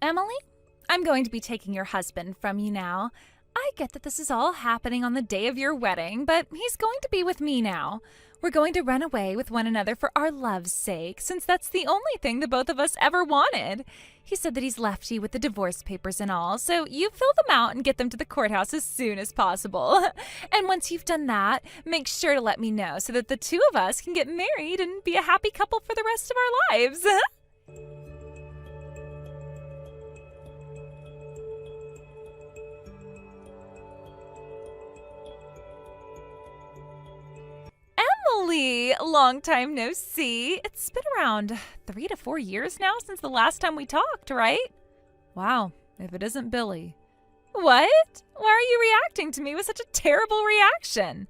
Emily, I'm going to be taking your husband from you now. I get that this is all happening on the day of your wedding, but he's going to be with me now. We're going to run away with one another for our love's sake, since that's the only thing the both of us ever wanted. He said that he's left you with the divorce papers and all, so you fill them out and get them to the courthouse as soon as possible. And once you've done that, make sure to let me know so that the two of us can get married and be a happy couple for the rest of our lives. Emily, long time no see. It's been around 3 to 4 years now since the last time we talked, right? Wow, if it isn't Billy. What? Why are you reacting to me with such a terrible reaction?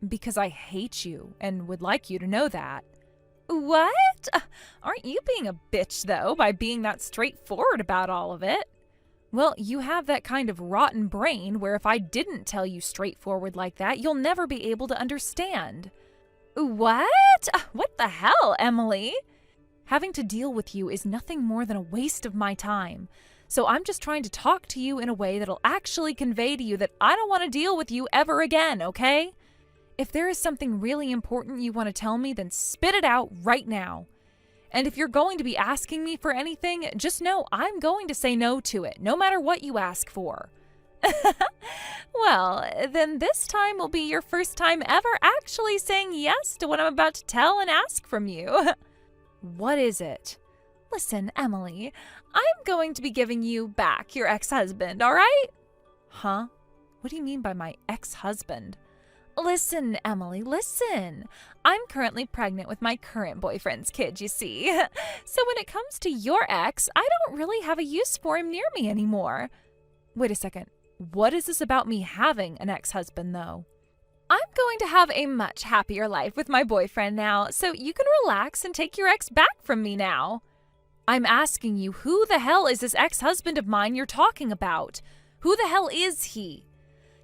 Because I hate you and would like you to know that. What? Aren't you being a bitch, though, by being that straightforward about all of it? Well, you have that kind of rotten brain where if I didn't tell you straightforward like that, you'll never be able to understand. What? What the hell, Emily? Having to deal with you is nothing more than a waste of my time. So I'm just trying to talk to you in a way that'll actually convey to you that I don't want to deal with you ever again, okay? If there is something really important you want to tell me, then spit it out right now. And if you're going to be asking me for anything, just know I'm going to say no to it, no matter what you ask for. Well, then this time will be your first time ever actually saying yes to what I'm about to tell and ask from you. What is it? Listen, Emily, I'm going to be giving you back your ex-husband, all right? Huh? What do you mean by my ex-husband? Listen, Emily, listen. I'm currently pregnant with my current boyfriend's kid, you see. So when it comes to your ex, I don't really have a use for him near me anymore. Wait a second. What is this about me having an ex-husband, though? I'm going to have a much happier life with my boyfriend now, so you can relax and take your ex back from me now. I'm asking you, who the hell is this ex-husband of mine you're talking about? Who the hell is he?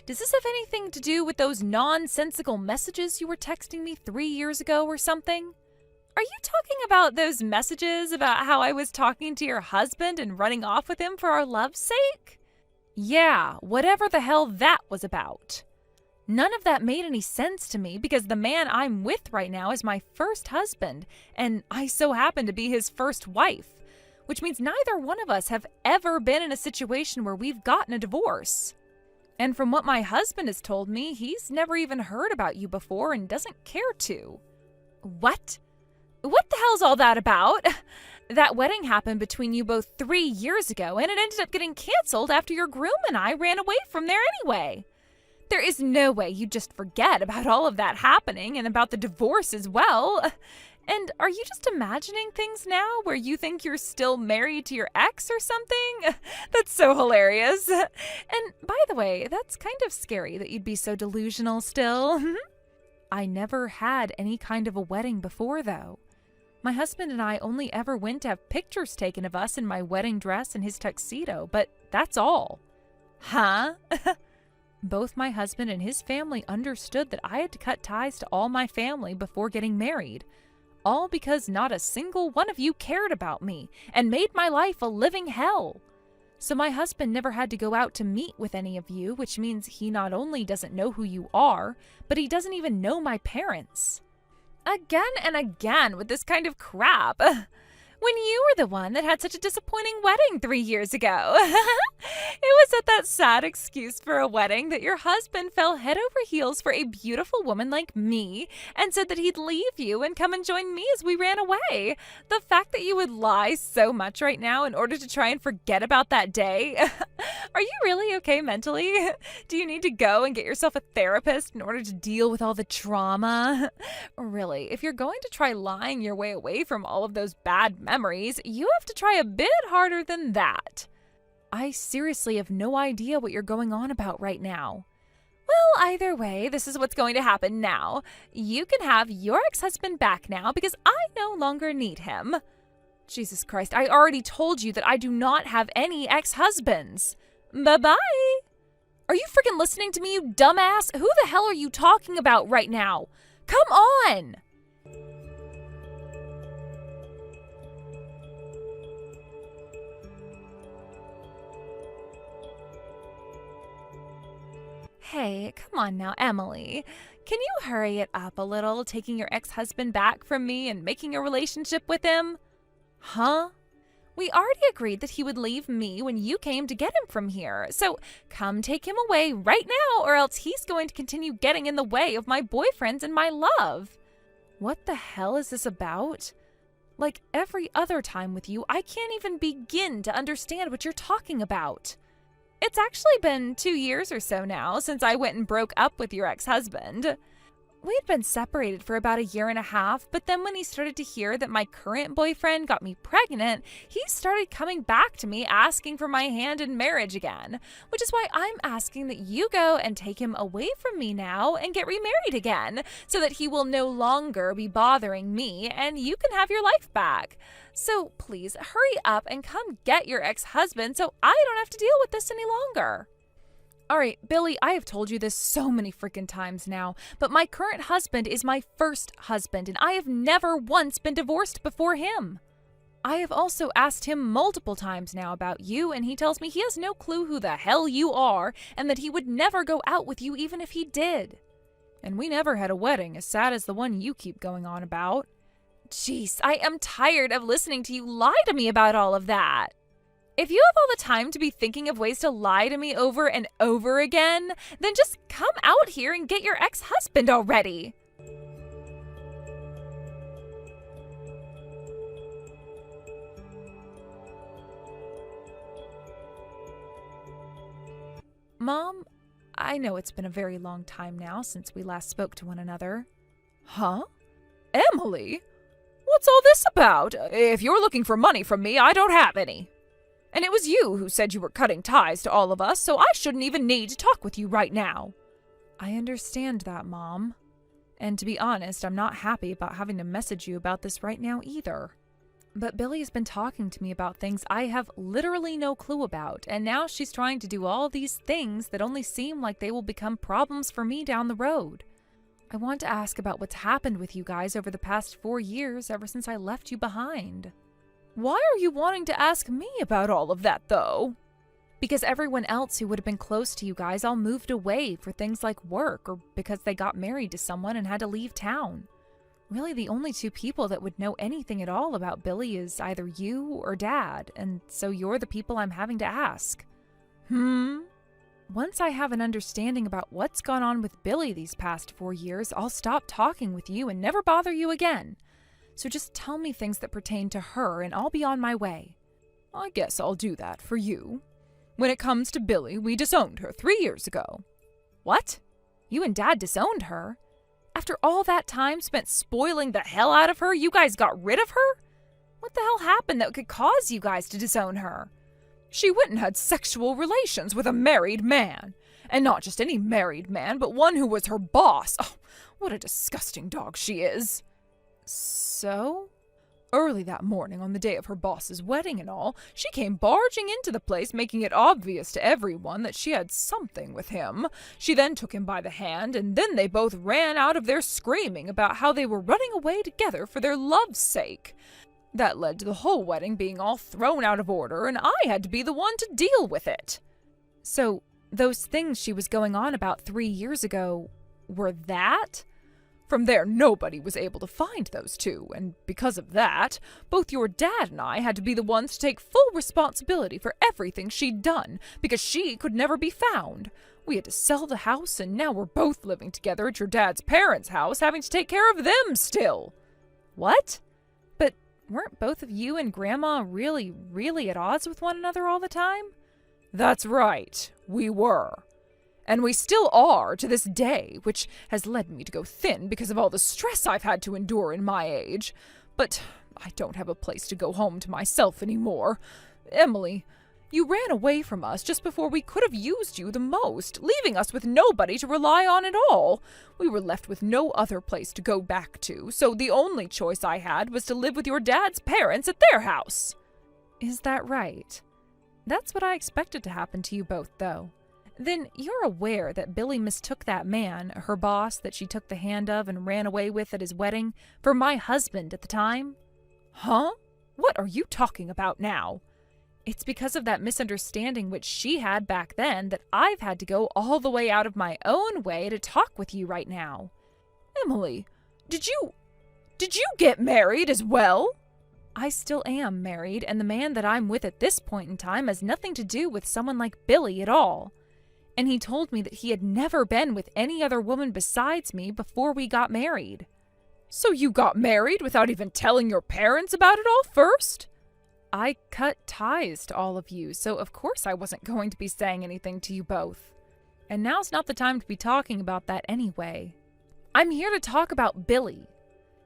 Does this have anything to do with those nonsensical messages you were texting me 3 years ago or something? Are you talking about those messages about how I was talking to your husband and running off with him for our love's sake? Yeah, whatever the hell that was about. None of that made any sense to me because the man I'm with right now is my first husband, and I so happen to be his first wife, which means neither one of us have ever been in a situation where we've gotten a divorce. And from what my husband has told me, he's never even heard about you before and doesn't care to. What? What the hell's all that about? That wedding happened between you both 3 years ago, and it ended up getting canceled after your groom and I ran away from there anyway. There is no way you just forget about all of that happening and about the divorce as well. And are you just imagining things now where you think you're still married to your ex or something? That's so hilarious. And by the way, that's kind of scary that you'd be so delusional still. I never had any kind of a wedding before, though. My husband and I only ever went to have pictures taken of us in my wedding dress and his tuxedo, but that's all. Huh? Both my husband and his family understood that I had to cut ties to all my family before getting married, all because not a single one of you cared about me and made my life a living hell. So my husband never had to go out to meet with any of you, which means he not only doesn't know who you are, but he doesn't even know my parents. Again and again with this kind of crap. When you were the one that had such a disappointing wedding 3 years ago. It was at that sad excuse for a wedding that your husband fell head over heels for a beautiful woman like me and said that he'd leave you and come and join me as we ran away. The fact that you would lie so much right now in order to try and forget about that day. Are you really okay mentally? Do you need to go and get yourself a therapist in order to deal with all the trauma? Really, if you're going to try lying your way away from all of those bad memories, you have to try a bit harder than that. I seriously have no idea what you're going on about right now. Well, either way, this is what's going to happen now. You can have your ex-husband back now because I no longer need him. Jesus Christ, I already told you that I do not have any ex-husbands. Bye-bye. Are you freaking listening to me, you dumbass? Who the hell are you talking about right now? Come on! Hey, come on now, Emily. Can you hurry it up a little, taking your ex-husband back from me and making a relationship with him? Huh? We already agreed that he would leave me when you came to get him from here. So come take him away right now, or else he's going to continue getting in the way of my boyfriends and my love. What the hell is this about? Like every other time with you, I can't even begin to understand what you're talking about. It's actually been 2 years or so now since I went and broke up with your ex-husband. We'd been separated for about 1.5 years, but then when he started to hear that my current boyfriend got me pregnant, he started coming back to me asking for my hand in marriage again, which is why I'm asking that you go and take him away from me now and get remarried again, so that he will no longer be bothering me and you can have your life back. So please hurry up and come get your ex-husband so I don't have to deal with this any longer. All right, Billy, I have told you this so many freaking times now, but my current husband is my first husband, and I have never once been divorced before him. I have also asked him multiple times now about you, and he tells me he has no clue who the hell you are, and that he would never go out with you even if he did. And we never had a wedding as sad as the one you keep going on about. Jeez, I am tired of listening to you lie to me about all of that. If you have all the time to be thinking of ways to lie to me over and over again, then just come out here and get your ex-husband already. Mom, I know it's been a very long time now since we last spoke to one another. Huh? Emily? What's all this about? If you're looking for money from me, I don't have any. And it was you who said you were cutting ties to all of us, so I shouldn't even need to talk with you right now. I understand that, Mom. And to be honest, I'm not happy about having to message you about this right now either. But Billy's been talking to me about things I have literally no clue about, and now she's trying to do all these things that only seem like they will become problems for me down the road. I want to ask about what's happened with you guys over the past 4 years ever since I left you behind. Why are you wanting to ask me about all of that, though? Because everyone else who would have been close to you guys all moved away for things like work or because they got married to someone and had to leave town. Really, the only 2 people that would know anything at all about Billy is either you or Dad, and so you're the people I'm having to ask. Once I have an understanding about what's gone on with Billy these past 4 years, I'll stop talking with you and never bother you again. So just tell me things that pertain to her and I'll be on my way. I guess I'll do that for you. When it comes to Billy, we disowned her 3 years ago. What? You and Dad disowned her? After all that time spent spoiling the hell out of her, you guys got rid of her? What the hell happened that could cause you guys to disown her? She went and had sexual relations with a married man. And not just any married man, but one who was her boss. Oh, what a disgusting dog she is. So? Early that morning, on the day of her boss's wedding and all, she came barging into the place, making it obvious to everyone that she had something with him. She then took him by the hand, and then they both ran out of there screaming about how they were running away together for their love's sake. That led to the whole wedding being all thrown out of order, and I had to be the one to deal with it. So, those things she was going on about 3 years ago, were that? From there, nobody was able to find those 2, and because of that, both your dad and I had to be the ones to take full responsibility for everything she'd done, because she could never be found. We had to sell the house, and now we're both living together at your dad's parents' house, having to take care of them still. What? But weren't both of you and Grandma really, really at odds with one another all the time? That's right, we were. And we still are to this day, which has led me to go thin because of all the stress I've had to endure in my age. But I don't have a place to go home to myself anymore. Emily, you ran away from us just before we could have used you the most, leaving us with nobody to rely on at all. We were left with no other place to go back to, so the only choice I had was to live with your dad's parents at their house. Is that right? That's what I expected to happen to you both, though. Then you're aware that Billy mistook that man, her boss that she took the hand of and ran away with at his wedding, for my husband at the time? Huh? What are you talking about now? It's because of that misunderstanding which she had back then that I've had to go all the way out of my own way to talk with you right now. Emily, did you get married as well? I still am married, and the man that I'm with at this point in time has nothing to do with someone like Billy at all. And he told me that he had never been with any other woman besides me before we got married. So you got married without even telling your parents about it all first? I cut ties to all of you, so of course I wasn't going to be saying anything to you both. And now's not the time to be talking about that anyway. I'm here to talk about Billy.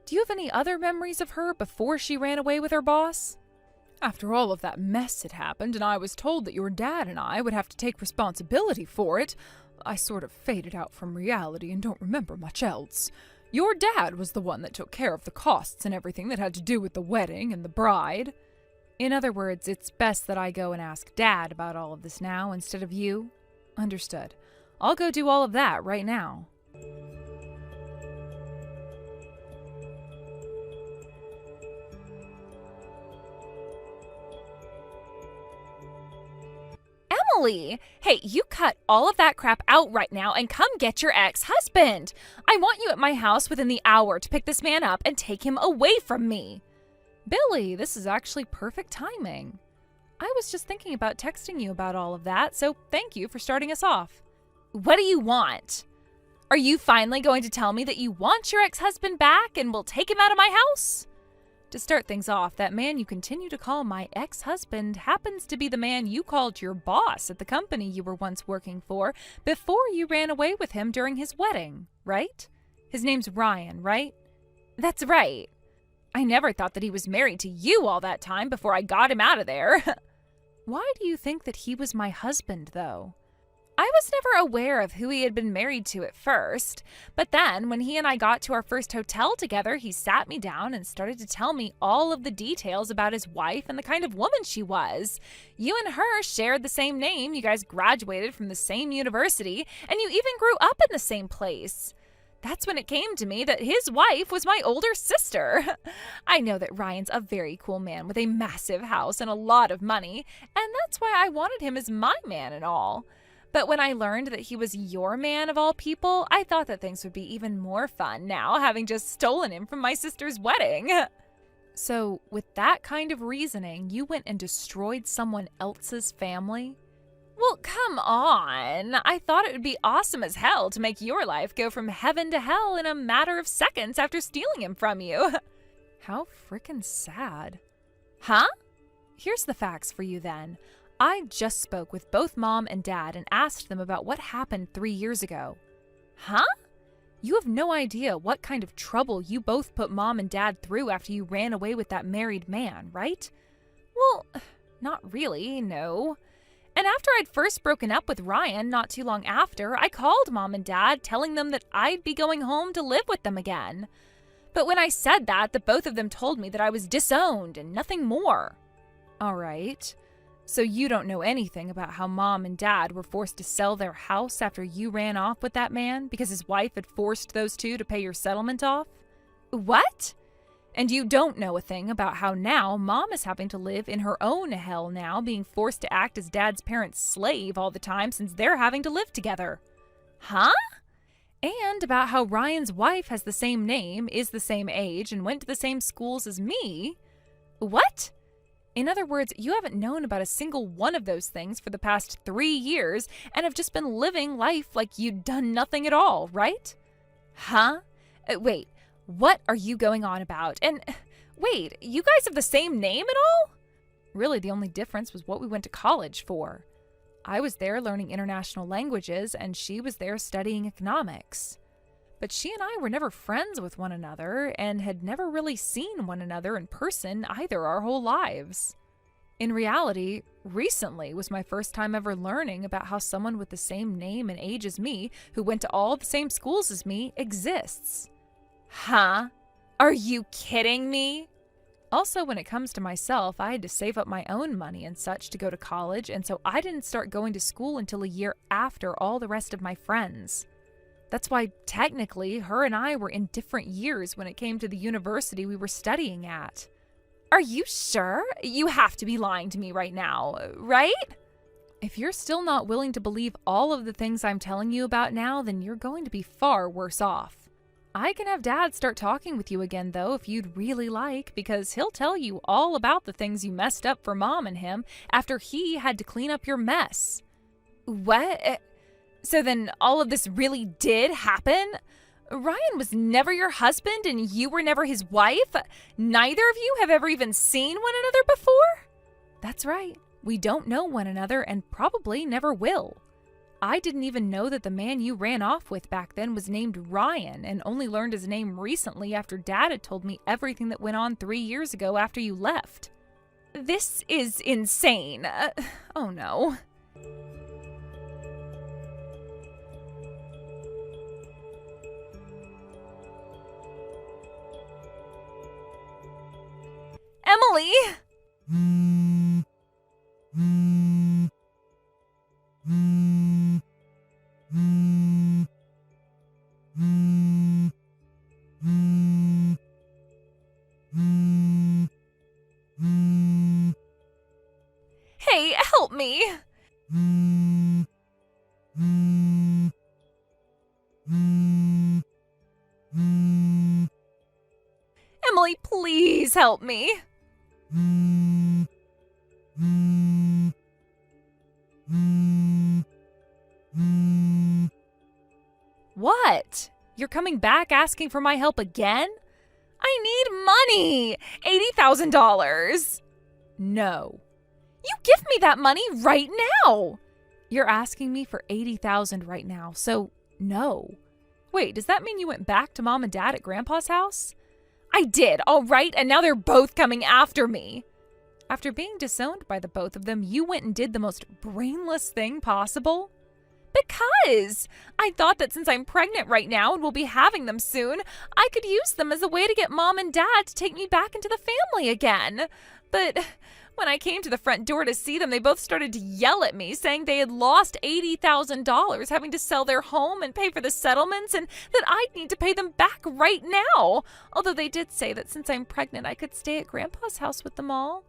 Do you have any other memories of her before she ran away with her boss? After all of that mess had happened and I was told that your dad and I would have to take responsibility for it, I sort of faded out from reality and don't remember much else. Your dad was the one that took care of the costs and everything that had to do with the wedding and the bride. In other words, it's best that I go and ask Dad about all of this now instead of you? Understood. I'll go do all of that right now. Emily! Hey, you cut all of that crap out right now and come get your ex-husband! I want you at my house within the hour to pick this man up and take him away from me! Billy, this is actually perfect timing. I was just thinking about texting you about all of that, so thank you for starting us off. What do you want? Are you finally going to tell me that you want your ex-husband back and will take him out of my house? To start things off, that man you continue to call my ex-husband happens to be the man you called your boss at the company you were once working for before you ran away with him during his wedding, right? His name's Ryan, right? That's right. I never thought that he was married to you all that time before I got him out of there. Why do you think that he was my husband, though? I was never aware of who he had been married to at first, but then when he and I got to our first hotel together, he sat me down and started to tell me all of the details about his wife and the kind of woman she was. You and her shared the same name, you guys graduated from the same university, and you even grew up in the same place. That's when it came to me that his wife was my older sister. I know that Ryan's a very cool man with a massive house and a lot of money, and that's why I wanted him as my man and all. But when I learned that he was your man of all people, I thought that things would be even more fun now, having just stolen him from my sister's wedding. So, with that kind of reasoning, you went and destroyed someone else's family? Well, come on. I thought it would be awesome as hell to make your life go from heaven to hell in a matter of seconds after stealing him from you. How frickin' sad. Huh? Here's the facts for you then. I just spoke with both Mom and Dad and asked them about what happened 3 years ago. Huh? You have no idea what kind of trouble you both put Mom and Dad through after you ran away with that married man, right? Well, not really, no. And after I'd first broken up with Ryan not too long after, I called Mom and Dad telling them that I'd be going home to live with them again. But when I said that, the both of them told me that I was disowned and nothing more. All right. So you don't know anything about how Mom and Dad were forced to sell their house after you ran off with that man because his wife had forced those two to pay your settlement off? What? And you don't know a thing about how now Mom is having to live in her own hell now, being forced to act as Dad's parents' slave all the time since they're having to live together. Huh? And about how Ryan's wife has the same name, is the same age, and went to the same schools as me. What? In other words, you haven't known about a single one of those things for the past 3 years and have just been living life like you'd done nothing at all, right? Huh? Wait. What are you going on about? And wait, you guys have the same name and all? Really, the only difference was what we went to college for. I was there learning international languages, and she was there studying economics. But she and I were never friends with one another, and had never really seen one another in person either our whole lives. In reality, recently was my first time ever learning about how someone with the same name and age as me, who went to all the same schools as me, exists. Huh? Are you kidding me? Also, when it comes to myself, I had to save up my own money and such to go to college, and so I didn't start going to school until a year after all the rest of my friends. That's why, technically, her and I were in different years when it came to the university we were studying at. Are you sure? You have to be lying to me right now, right? If you're still not willing to believe all of the things I'm telling you about now, then you're going to be far worse off. I can have Dad start talking with you again, though, if you'd really like, because he'll tell you all about the things you messed up for Mom and him after he had to clean up your mess. What? So then all of this really did happen? Ryan was never your husband and you were never his wife? Neither of you have ever even seen one another before? That's right. We don't know one another and probably never will. I didn't even know that the man you ran off with back then was named Ryan and only learned his name recently after Dad had told me everything that went on 3 years ago after you left. This is insane. Oh no. Emily! Hey, help me! Emily, please help me. What? You're coming back asking for my help again? I need money! $80,000! No. You give me that money right now! You're asking me for $80,000 right now, so no. Wait, does that mean you went back to Mom and Dad at Grandpa's house? I did, all right, and now they're both coming after me. After being disowned by the both of them, you went and did the most brainless thing possible? Because I thought that since I'm pregnant right now and will be having them soon, I could use them as a way to get Mom and Dad to take me back into the family again. But when I came to the front door to see them, they both started to yell at me, saying they had lost $80,000 having to sell their home and pay for the settlements, and that I'd need to pay them back right now. Although they did say that since I'm pregnant, I could stay at Grandpa's house with them all.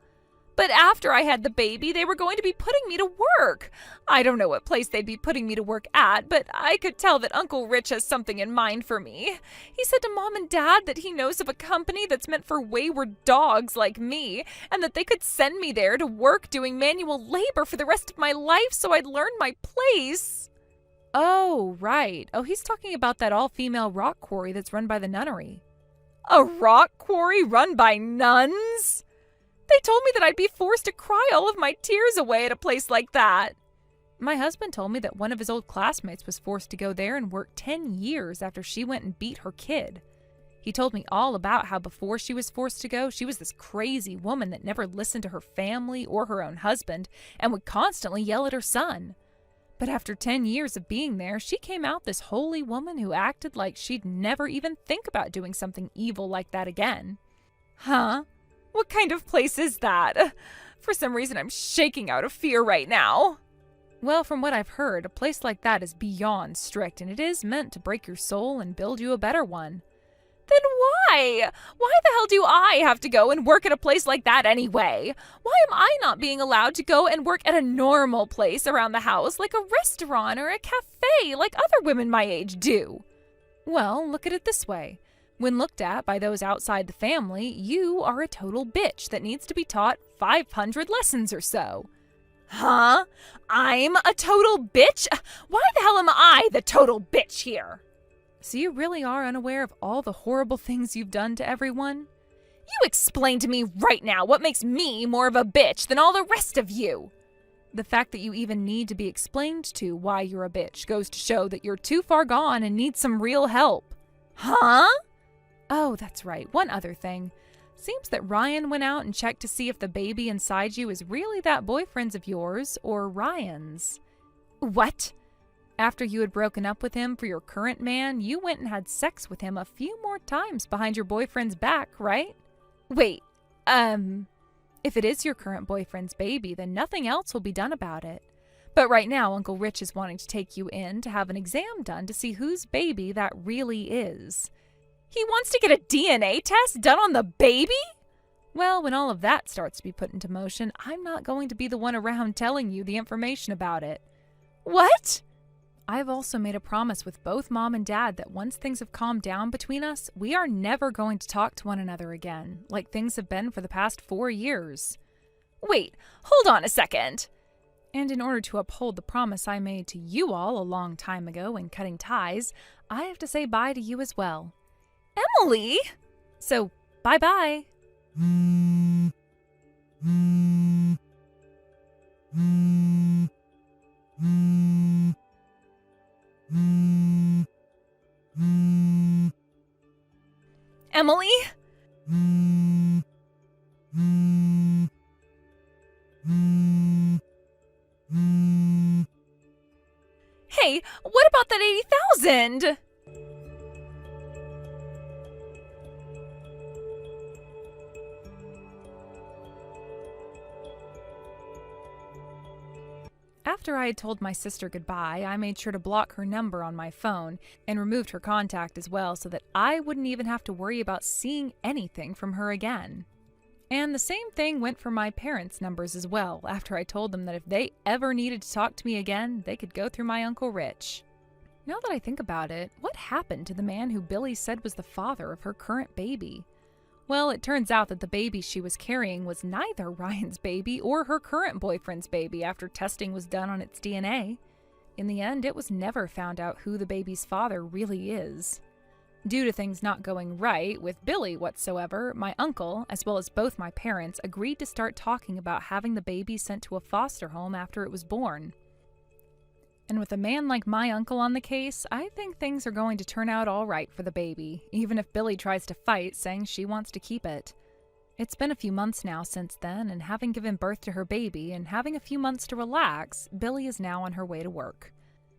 But after I had the baby, they were going to be putting me to work. I don't know what place they'd be putting me to work at, but I could tell that Uncle Rich has something in mind for me. He said to Mom and Dad that he knows of a company that's meant for wayward dogs like me, and that they could send me there to work doing manual labor for the rest of my life so I'd learn my place. Oh, right. Oh, he's talking about that all-female rock quarry that's run by the nunnery. A rock quarry run by nuns? They told me that I'd be forced to cry all of my tears away at a place like that. My husband told me that one of his old classmates was forced to go there and work 10 years after she went and beat her kid. He told me all about how before she was forced to go, she was this crazy woman that never listened to her family or her own husband and would constantly yell at her son. But after 10 years of being there, she came out this holy woman who acted like she'd never even think about doing something evil like that again. Huh? What kind of place is that? For some reason, I'm shaking out of fear right now. Well, from what I've heard, a place like that is beyond strict, and it is meant to break your soul and build you a better one. Then why? Why the hell do I have to go and work at a place like that anyway? Why am I not being allowed to go and work at a normal place around the house, like a restaurant or a cafe, like other women my age do? Well, look at it this way. When looked at by those outside the family, you are a total bitch that needs to be taught 500 lessons or so. Huh? I'm a total bitch? Why the hell am I the total bitch here? So you really are unaware of all the horrible things you've done to everyone? You explain to me right now what makes me more of a bitch than all the rest of you. The fact that you even need to be explained to why you're a bitch goes to show that you're too far gone and need some real help. Huh? Oh, that's right. One other thing. Seems that Ryan went out and checked to see if the baby inside you is really that boyfriend's of yours or Ryan's. What? After you had broken up with him for your current man, you went and had sex with him a few more times behind your boyfriend's back, right? Wait, if it is your current boyfriend's baby, then nothing else will be done about it. But right now, Uncle Rich is wanting to take you in to have an exam done to see whose baby that really is. He wants to get a DNA test done on the baby? Well, when all of that starts to be put into motion, I'm not going to be the one around telling you the information about it. What? I've also made a promise with both Mom and Dad that once things have calmed down between us, we are never going to talk to one another again, like things have been for the past 4 years. Wait, hold on a second. And in order to uphold the promise I made to you all a long time ago when cutting ties, I have to say bye to you as well. Emily! So, bye-bye. Emily? Hey, what about that 80,000? After I had told my sister goodbye, I made sure to block her number on my phone and removed her contact as well so that I wouldn't even have to worry about seeing anything from her again. And the same thing went for my parents' numbers as well, after I told them that if they ever needed to talk to me again, they could go through my Uncle Rich. Now that I think about it, what happened to the man who Billy said was the father of her current baby? Well, it turns out that the baby she was carrying was neither Ryan's baby or her current boyfriend's baby after testing was done on its DNA. In the end, it was never found out who the baby's father really is. Due to things not going right with Billy whatsoever, my uncle, as well as both my parents, agreed to start talking about having the baby sent to a foster home after it was born. And with a man like my uncle on the case, I think things are going to turn out all right for the baby, even if Billy tries to fight, saying she wants to keep it. It's been a few months now since then, and having given birth to her baby and having a few months to relax, Billy is now on her way to work.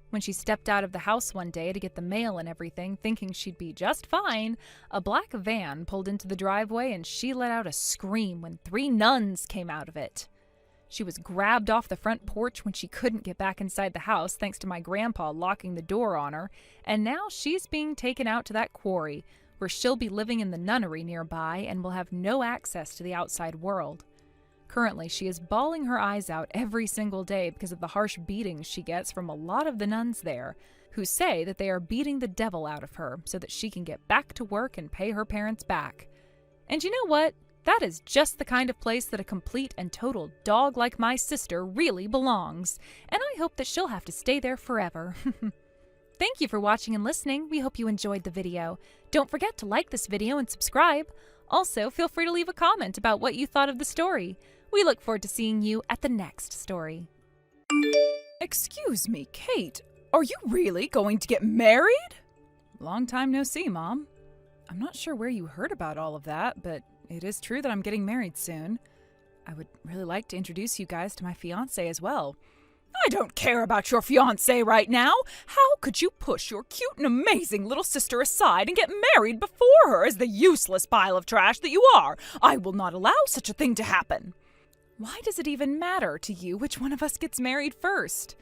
When she stepped out of the house one day to get the mail and everything, thinking she'd be just fine, a black van pulled into the driveway and she let out a scream when 3 nuns came out of it. She was grabbed off the front porch when she couldn't get back inside the house thanks to my grandpa locking the door on her, and now she's being taken out to that quarry, where she'll be living in the nunnery nearby and will have no access to the outside world. Currently, she is bawling her eyes out every single day because of the harsh beatings she gets from a lot of the nuns there, who say that they are beating the devil out of her so that she can get back to work and pay her parents back. And you know what? That is just the kind of place that a complete and total dog like my sister really belongs, and I hope that she'll have to stay there forever. Thank you for watching and listening. We hope you enjoyed the video. Don't forget to like this video and subscribe. Also, feel free to leave a comment about what you thought of the story. We look forward to seeing you at the next story. Excuse me, Kate, are you really going to get married? Long time no see, Mom. I'm not sure where you heard about all of that, but it is true that I'm getting married soon. I would really like to introduce you guys to my fiancé as well. I don't care about your fiancé right now. How could you push your cute and amazing little sister aside and get married before her as the useless pile of trash that you are? I will not allow such a thing to happen. Why does it even matter to you which one of us gets married first?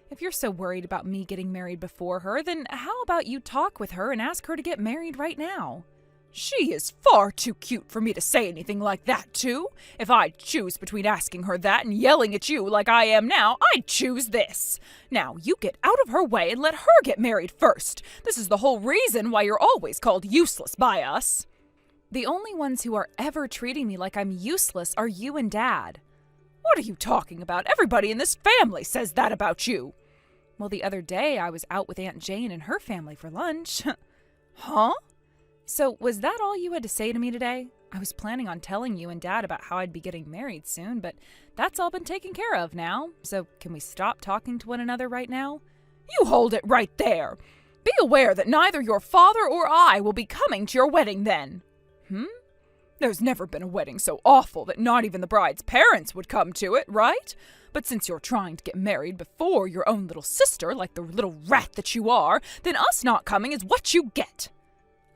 If you're so worried about me getting married before her, then how about you talk with her and ask her to get married right now? She is far too cute for me to say anything like that to. If I'd choose between asking her that and yelling at you like I am now, I'd choose this. Now, you get out of her way and let her get married first. This is the whole reason why you're always called useless by us. The only ones who are ever treating me like I'm useless are you and Dad. What are you talking about? Everybody in this family says that about you. Well, the other day I was out with Aunt Jane and her family for lunch. Huh? So, was that all you had to say to me today? I was planning on telling you and Dad about how I'd be getting married soon, but that's all been taken care of now. So, can we stop talking to one another right now? You hold it right there. Be aware that neither your father or I will be coming to your wedding then. There's never been a wedding so awful that not even the bride's parents would come to it, right? But since you're trying to get married before your own little sister, like the little rat that you are, then us not coming is what you get.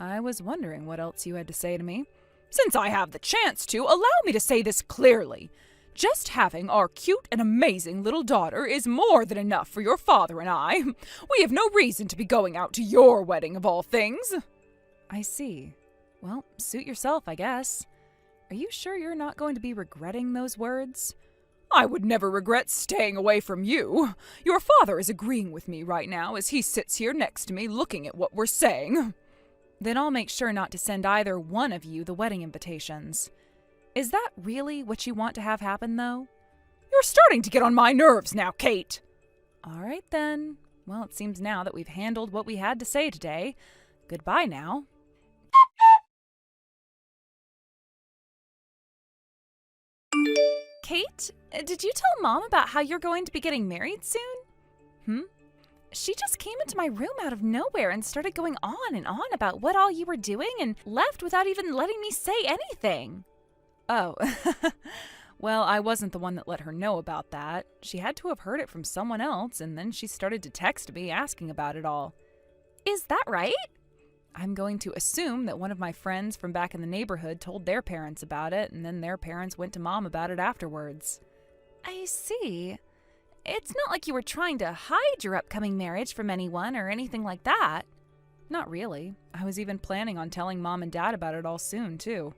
I was wondering what else you had to say to me. Since I have the chance to, allow me to say this clearly. Just having our cute and amazing little daughter is more than enough for your father and I. We have no reason to be going out to your wedding of all things. I see. Well, suit yourself, I guess. Are you sure you're not going to be regretting those words? I would never regret staying away from you. Your father is agreeing with me right now as he sits here next to me looking at what we're saying. Then I'll make sure not to send either one of you the wedding invitations. Is that really what you want to have happen, though? You're starting to get on my nerves now, Kate. All right, then. Well, it seems now that we've handled what we had to say today. Goodbye now. Kate, did you tell Mom about how you're going to be getting married soon? She just came into my room out of nowhere and started going on and on about what all you were doing and left without even letting me say anything. Oh, well, I wasn't the one that let her know about that. She had to have heard it from someone else, and then she started to text me asking about it all. Is that right? I'm going to assume that one of my friends from back in the neighborhood told their parents about it, and then their parents went to Mom about it afterwards. I see. It's not like you were trying to hide your upcoming marriage from anyone or anything like that. Not really. I was even planning on telling Mom and Dad about it all soon, too.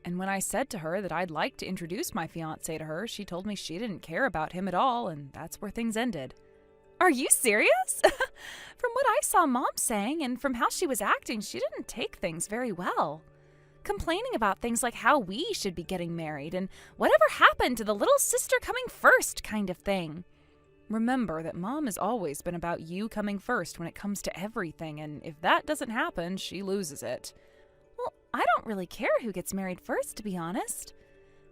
And when I said to her that I'd like to introduce my fiancé to her, she told me she didn't care about him at all, and that's where things ended. Are you serious? From what I saw Mom saying and from how she was acting, she didn't take things very well. Complaining about things like how we should be getting married and whatever happened to the little sister coming first kind of thing. Remember that Mom has always been about you coming first when it comes to everything, and if that doesn't happen, she loses it. Well, I don't really care who gets married first, to be honest.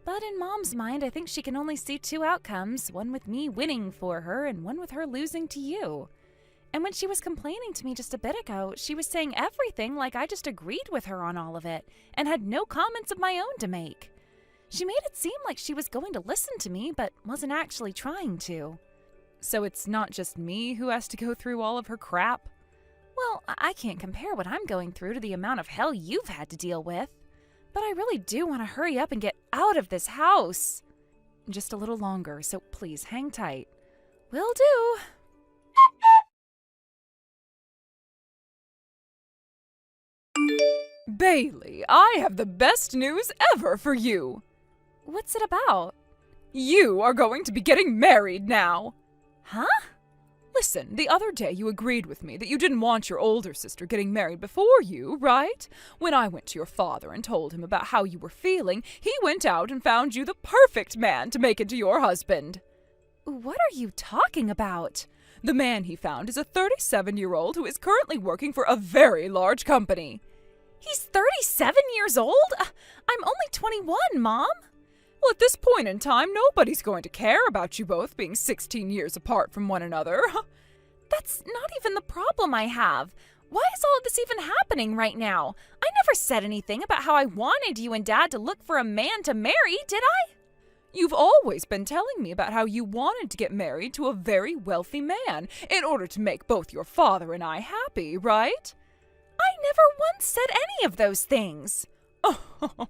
But in Mom's mind, I think she can only see two outcomes, one with me winning for her and one with her losing to you. And when she was complaining to me just a bit ago, she was saying everything like I just agreed with her on all of it and had no comments of my own to make. She made it seem like she was going to listen to me, but wasn't actually trying to. So it's not just me who has to go through all of her crap? Well, I can't compare what I'm going through to the amount of hell you've had to deal with. But I really do want to hurry up and get out of this house. Just a little longer, so please hang tight. Will do. Bailey, I have the best news ever for you. What's it about? You are going to be getting married now. Huh? Listen, the other day you agreed with me that you didn't want your older sister getting married before you, right? When I went to your father and told him about how you were feeling, he went out and found you the perfect man to make into your husband. What are you talking about? The man he found is a 37-year-old who is currently working for a very large company. He's 37 years old? I'm only 21, Mom. Well, at this point in time, nobody's going to care about you both being 16 years apart from one another. That's not even the problem I have. Why is all of this even happening right now? I never said anything about how I wanted you and Dad to look for a man to marry, did I? You've always been telling me about how you wanted to get married to a very wealthy man in order to make both your father and I happy, right? I never once said any of those things. Oh,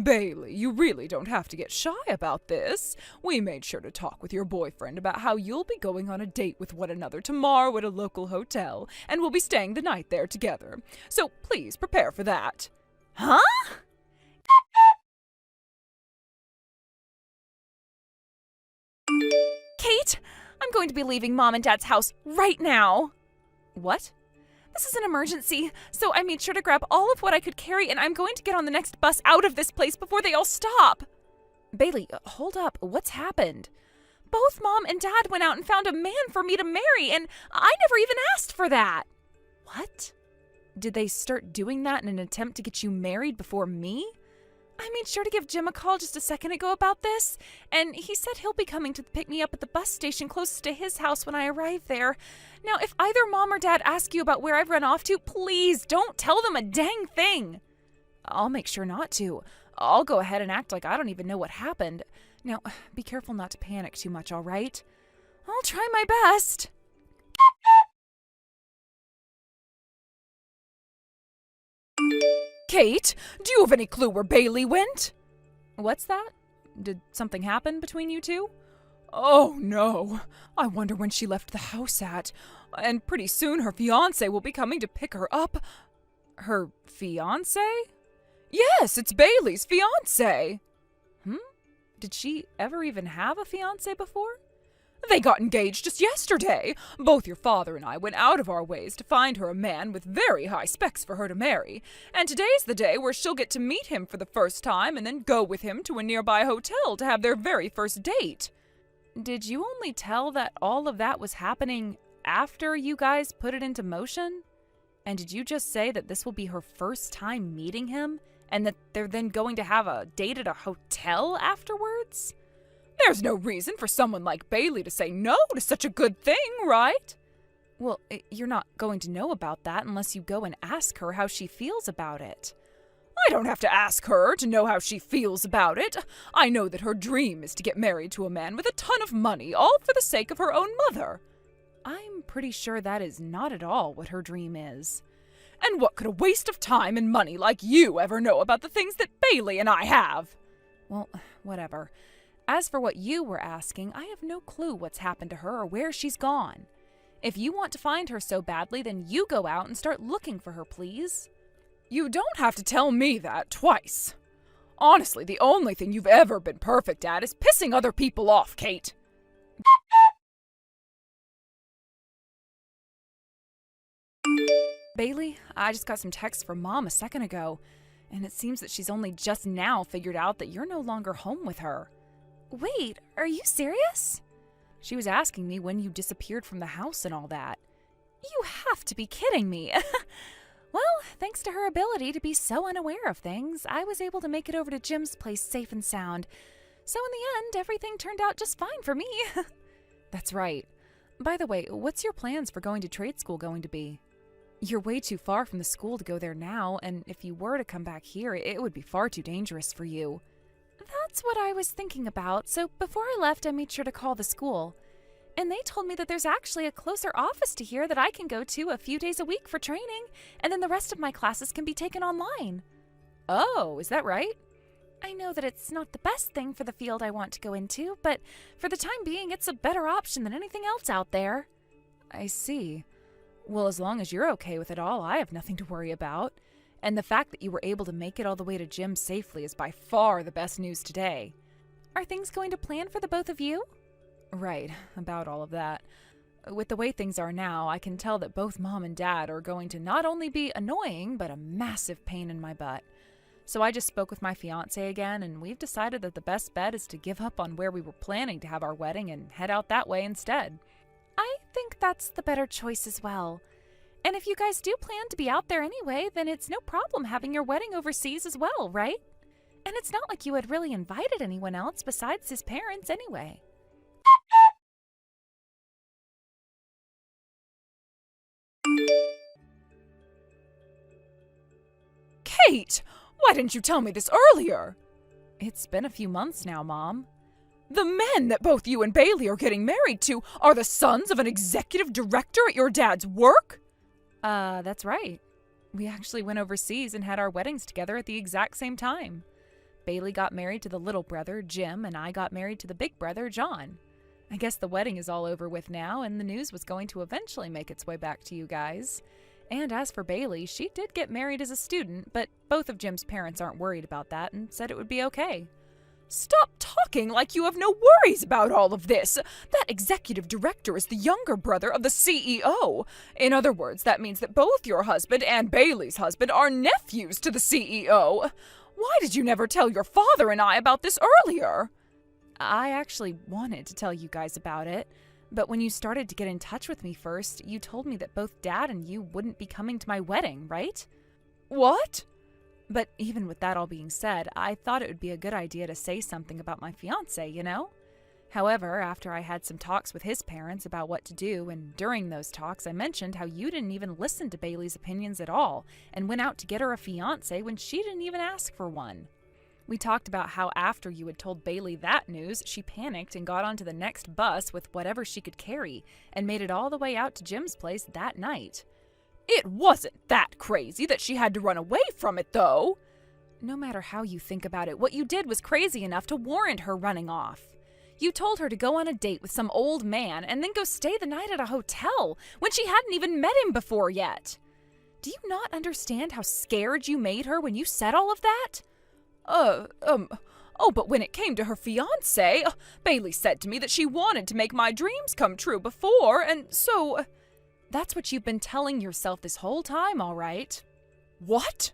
Bailey, you really don't have to get shy about this. We made sure to talk with your boyfriend about how you'll be going on a date with one another tomorrow at a local hotel, and we'll be staying the night there together. So please prepare for that. Huh? Kate, I'm going to be leaving Mom and Dad's house right now. What? This is an emergency, so I made sure to grab all of what I could carry, and I'm going to get on the next bus out of this place before they all stop. Bailey, hold up. What's happened? Both Mom and Dad went out and found a man for me to marry, and I never even asked for that. What? Did they start doing that in an attempt to get you married before me? I made sure to give Jim a call just a second ago about this, and he said he'll be coming to pick me up at the bus station closest to his house when I arrive there. Now, if either Mom or Dad ask you about where I've run off to, please don't tell them a dang thing. I'll make sure not to. I'll go ahead and act like I don't even know what happened. Now, be careful not to panic too much, all right? I'll try my best. Kate, do you have any clue where Bailey went? What's that? Did something happen between you two? Oh, no. I wonder when she left the house at. And pretty soon her fiancé will be coming to pick her up. Her fiancé? Yes, it's Bailey's fiancé. Did she ever even have a fiancé before? They got engaged just yesterday. Both your father and I went out of our ways to find her a man with very high specs for her to marry. And today's the day where she'll get to meet him for the first time and then go with him to a nearby hotel to have their very first date. Did you only tell that all of that was happening after you guys put it into motion? And did you just say that this will be her first time meeting him and that they're then going to have a date at a hotel afterwards? There's no reason for someone like Bailey to say no to such a good thing, right? Well, you're not going to know about that unless you go and ask her how she feels about it. I don't have to ask her to know how she feels about it. I know that her dream is to get married to a man with a ton of money, all for the sake of her own mother. I'm pretty sure that is not at all what her dream is. And what could a waste of time and money like you ever know about the things that Bailey and I have? Well, whatever. As for what you were asking, I have no clue what's happened to her or where she's gone. If you want to find her so badly, then you go out and start looking for her, please. You don't have to tell me that twice. Honestly, the only thing you've ever been perfect at is pissing other people off, Kate. Bailey, I just got some texts from Mom a second ago, and it seems that she's only just now figured out that you're no longer home with her. Wait, are you serious? She was asking me when you disappeared from the house and all that. You have to be kidding me. Well, thanks to her ability to be so unaware of things, I was able to make it over to Jim's place safe and sound. So in the end, everything turned out just fine for me. That's right. By the way, what's your plans for going to trade school going to be? You're way too far from the school to go there now, and if you were to come back here, it would be far too dangerous for you. That's what I was thinking about, so before I left, I made sure to call the school. And they told me that there's actually a closer office to here that I can go to a few days a week for training, and then the rest of my classes can be taken online. Oh, is that right? I know that it's not the best thing for the field I want to go into, but for the time being, it's a better option than anything else out there. I see. Well, as long as you're okay with it all, I have nothing to worry about. And the fact that you were able to make it all the way to Jim safely is by far the best news today. Are things going to plan for the both of you? Right, about all of that. With the way things are now, I can tell that both Mom and Dad are going to not only be annoying, but a massive pain in my butt. So I just spoke with my fiancé again, and we've decided that the best bet is to give up on where we were planning to have our wedding and head out that way instead. I think that's the better choice as well. And if you guys do plan to be out there anyway, then it's no problem having your wedding overseas as well, right? And it's not like you had really invited anyone else besides his parents anyway. Kate! Why didn't you tell me this earlier? It's been a few months now, Mom. The men that both you and Bailey are getting married to are the sons of an executive director at your dad's work? That's right. We actually went overseas and had our weddings together at the exact same time. Bailey got married to the little brother, Jim, and I got married to the big brother, John. I guess the wedding is all over with now, and the news was going to eventually make its way back to you guys. And as for Bailey, she did get married as a student, but both of Jim's parents aren't worried about that and said it would be okay. Stop talking like you have no worries about all of this. That executive director is the younger brother of the CEO. In other words, that means that both your husband and Bailey's husband are nephews to the CEO. Why did you never tell your father and I about this earlier? I actually wanted to tell you guys about it, but when you started to get in touch with me first, you told me that both Dad and you wouldn't be coming to my wedding, right? What? But even with that all being said, I thought it would be a good idea to say something about my fiancé, you know? However, after I had some talks with his parents about what to do, and during those talks I mentioned how you didn't even listen to Bailey's opinions at all, and went out to get her a fiancé when she didn't even ask for one. We talked about how after you had told Bailey that news, she panicked and got onto the next bus with whatever she could carry, and made it all the way out to Jim's place that night. It wasn't that crazy that she had to run away from it, though. No matter how you think about it, what you did was crazy enough to warrant her running off. You told her to go on a date with some old man and then go stay the night at a hotel when she hadn't even met him before yet. Do you not understand how scared you made her when you said all of that? Oh, but when it came to her fiancé, Bailey said to me that she wanted to make my dreams come true before, and so... That's what you've been telling yourself this whole time, all right? What?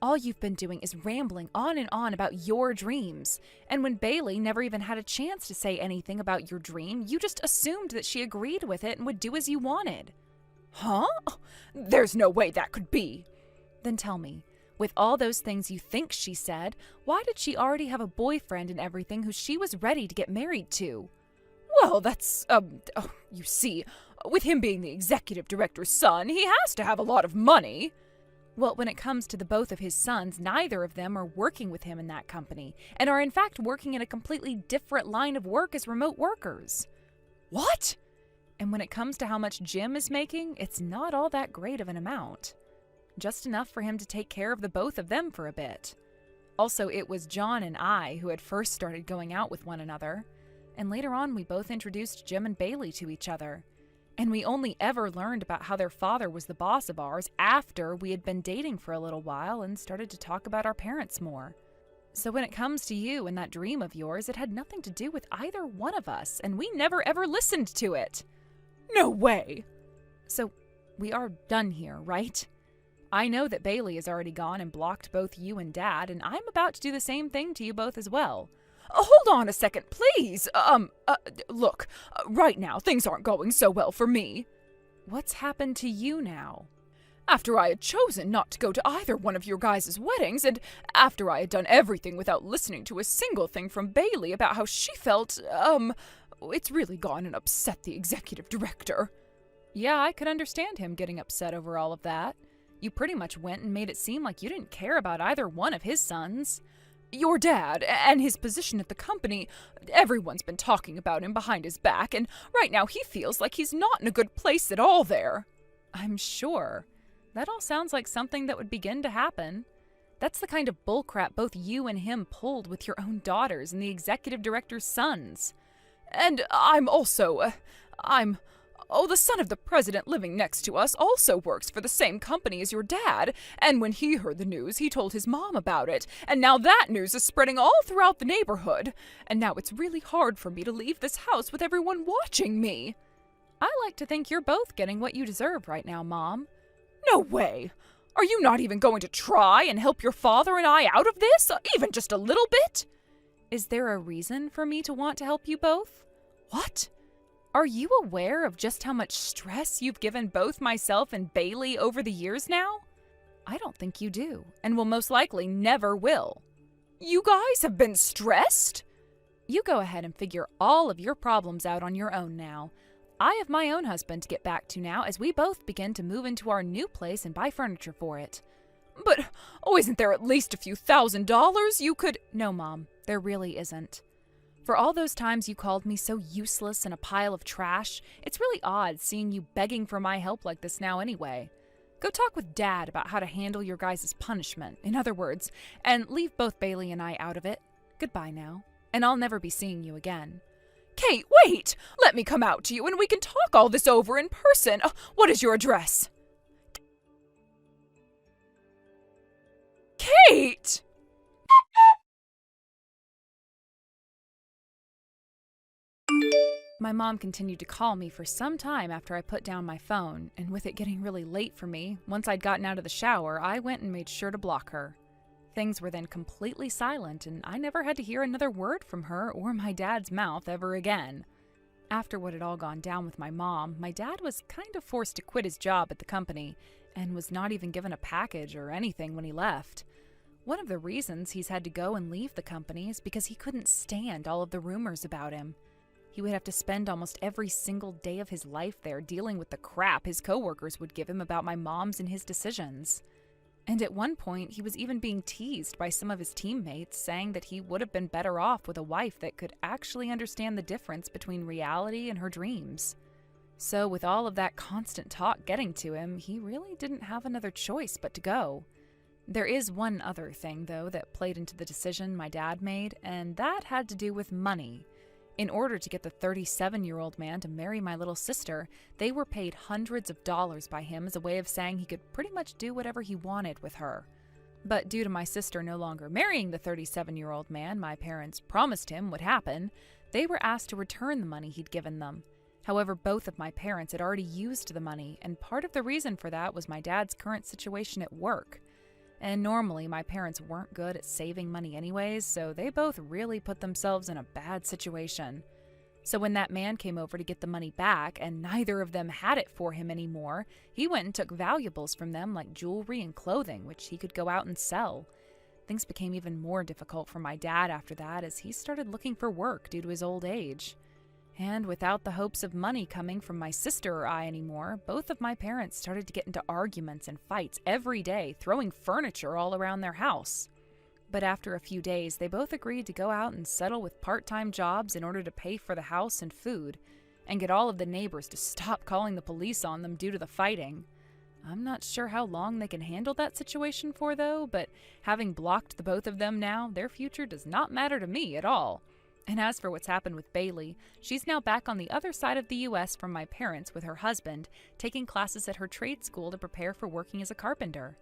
All you've been doing is rambling on and on about your dreams. And when Bailey never even had a chance to say anything about your dream, you just assumed that she agreed with it and would do as you wanted. Huh? There's no way that could be. Then tell me, with all those things you think she said, why did she already have a boyfriend and everything who she was ready to get married to? Well, that's, you see, with him being the executive director's son, he has to have a lot of money. Well, when it comes to the both of his sons, neither of them are working with him in that company, and are in fact working in a completely different line of work as remote workers. What? And when it comes to how much Jim is making, it's not all that great of an amount. Just enough for him to take care of the both of them for a bit. Also, it was John and I who had first started going out with one another, and later on we both introduced Jim and Bailey to each other. And we only ever learned about how their father was the boss of ours after we had been dating for a little while and started to talk about our parents more. So when it comes to you and that dream of yours, it had nothing to do with either one of us, and we never ever listened to it. No way! So we are done here, right? I know that Bailey has already gone and blocked both you and Dad, and I'm about to do the same thing to you both as well. Hold on a second, please. Look, right now, things aren't going so well for me. What's happened to you now? After I had chosen not to go to either one of your guys' weddings, and after I had done everything without listening to a single thing from Bailey about how she felt, it's really gone and upset the executive director. Yeah, I could understand him getting upset over all of that. You pretty much went and made it seem like you didn't care about either one of his sons. Your dad, and his position at the company, everyone's been talking about him behind his back, and right now he feels like he's not in a good place at all there. I'm sure. That all sounds like something that would begin to happen. That's the kind of bullcrap both you and him pulled with your own daughters and the executive director's sons. And the son of the president living next to us also works for the same company as your dad, and when he heard the news, he told his mom about it, and now that news is spreading all throughout the neighborhood, and now it's really hard for me to leave this house with everyone watching me. I like to think you're both getting what you deserve right now, Mom. No way! Are you not even going to try and help your father and I out of this, even just a little bit? Is there a reason for me to want to help you both? What? Are you aware of just how much stress you've given both myself and Bailey over the years now? I don't think you do, and will most likely never will. You guys have been stressed? You go ahead and figure all of your problems out on your own now. I have my own husband to get back to now as we both begin to move into our new place and buy furniture for it. But, isn't there at least a few $1,000s you could— No, Mom, there really isn't. For all those times you called me so useless and a pile of trash, it's really odd seeing you begging for my help like this now anyway. Go talk with Dad about how to handle your guys' punishment, in other words, and leave both Bailey and I out of it. Goodbye now, and I'll never be seeing you again. Kate, wait! Let me come out to you and we can talk all this over in person. What is your address? Kate! My mom continued to call me for some time after I put down my phone, and with it getting really late for me, once I'd gotten out of the shower, I went and made sure to block her. Things were then completely silent, and I never had to hear another word from her or my dad's mouth ever again. After what had all gone down with my mom, my dad was kind of forced to quit his job at the company, and was not even given a package or anything when he left. One of the reasons he's had to go and leave the company is because he couldn't stand all of the rumors about him. He would have to spend almost every single day of his life there dealing with the crap his coworkers would give him about my mom's and his decisions. And at one point, he was even being teased by some of his teammates, saying that he would have been better off with a wife that could actually understand the difference between reality and her dreams. So with all of that constant talk getting to him, he really didn't have another choice but to go. There is one other thing, though, that played into the decision my dad made, and that had to do with money. In order to get the 37-year-old man to marry my little sister, they were paid hundreds of dollars by him as a way of saying he could pretty much do whatever he wanted with her. But due to my sister no longer marrying the 37-year-old man my parents promised him would happen, they were asked to return the money he'd given them. However, both of my parents had already used the money, and part of the reason for that was my dad's current situation at work. And normally, my parents weren't good at saving money anyways, so they both really put themselves in a bad situation. So when that man came over to get the money back, and neither of them had it for him anymore, he went and took valuables from them like jewelry and clothing, which he could go out and sell. Things became even more difficult for my dad after that, as he started looking for work due to his old age. And without the hopes of money coming from my sister or I anymore, both of my parents started to get into arguments and fights every day, throwing furniture all around their house. But after a few days, they both agreed to go out and settle with part-time jobs in order to pay for the house and food, and get all of the neighbors to stop calling the police on them due to the fighting. I'm not sure how long they can handle that situation for, though, but having blocked the both of them now, their future does not matter to me at all. And as for what's happened with Bailey, she's now back on the other side of the U.S. from my parents with her husband, taking classes at her trade school to prepare for working as a carpenter.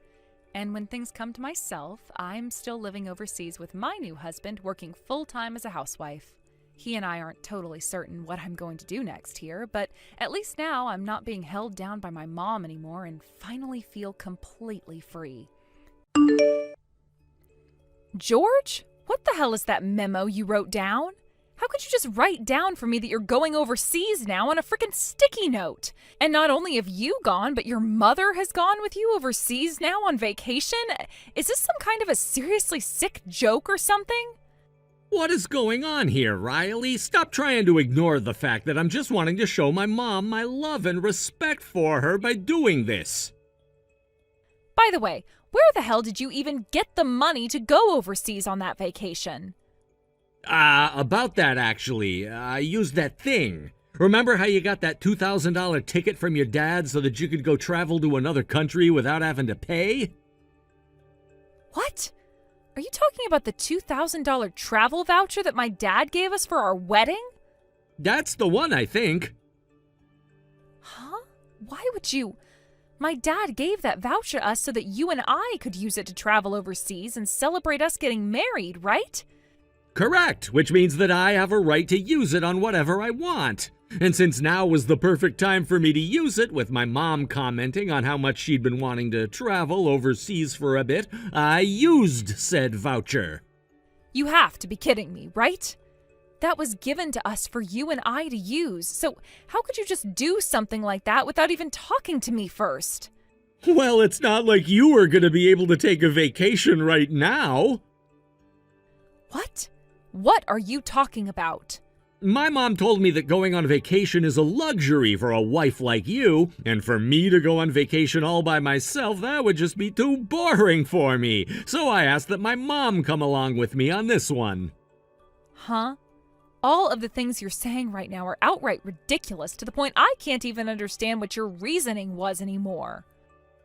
And when things come to myself, I'm still living overseas with my new husband, working full-time as a housewife. He and I aren't totally certain what I'm going to do next here, but at least now I'm not being held down by my mom anymore and finally feel completely free. George? What the hell is that memo you wrote down? How could you just write down for me that you're going overseas now on a frickin' sticky note? And not only have you gone, but your mother has gone with you overseas now on vacation? Is this some kind of a seriously sick joke or something? What is going on here, Riley? Stop trying to ignore the fact that I'm just wanting to show my mom my love and respect for her by doing this. By the way, where the hell did you even get the money to go overseas on that vacation? About that actually, I used that thing. Remember how you got that $2,000 ticket from your dad so that you could go travel to another country without having to pay? What? Are you talking about the $2,000 travel voucher that my dad gave us for our wedding? That's the one, I think. Huh? Why would you? My dad gave that voucher to us so that you and I could use it to travel overseas and celebrate us getting married, right? Correct, which means that I have a right to use it on whatever I want. And since now was the perfect time for me to use it, with my mom commenting on how much she'd been wanting to travel overseas for a bit, I used said voucher. You have to be kidding me, right? That was given to us for you and I to use, so how could you just do something like that without even talking to me first? Well, it's not like you were going to be able to take a vacation right now. What? What are you talking about? My mom told me that going on vacation is a luxury for a wife like you, and for me to go on vacation all by myself, that would just be too boring for me. So I asked that my mom come along with me on this one. Huh? All of the things you're saying right now are outright ridiculous to the point I can't even understand what your reasoning was anymore.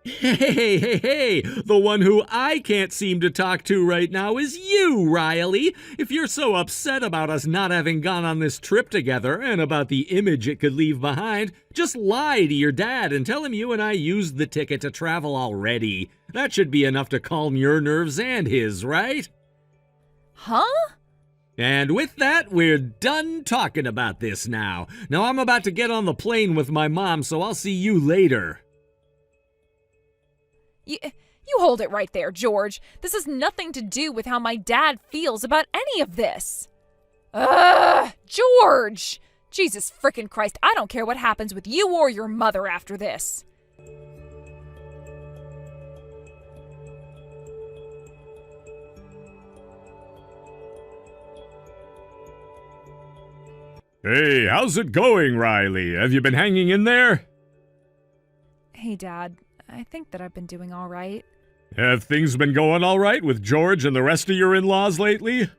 Hey, the one who I can't seem to talk to right now is you, Riley. If you're so upset about us not having gone on this trip together and about the image it could leave behind, just lie to your dad and tell him you and I used the ticket to travel already. That should be enough to calm your nerves and his, right? Huh? And with that, we're done talking about this now. Now I'm about to get on the plane with my mom, so I'll see you later. You hold it right there, George. This has nothing to do with how my dad feels about any of this. George! Jesus frickin' Christ, I don't care what happens with you or your mother after this. Hey, how's it going, Riley? Have you been hanging in there? Hey, Dad. I think that I've been doing all right. Have things been going all right with George and the rest of your in-laws lately?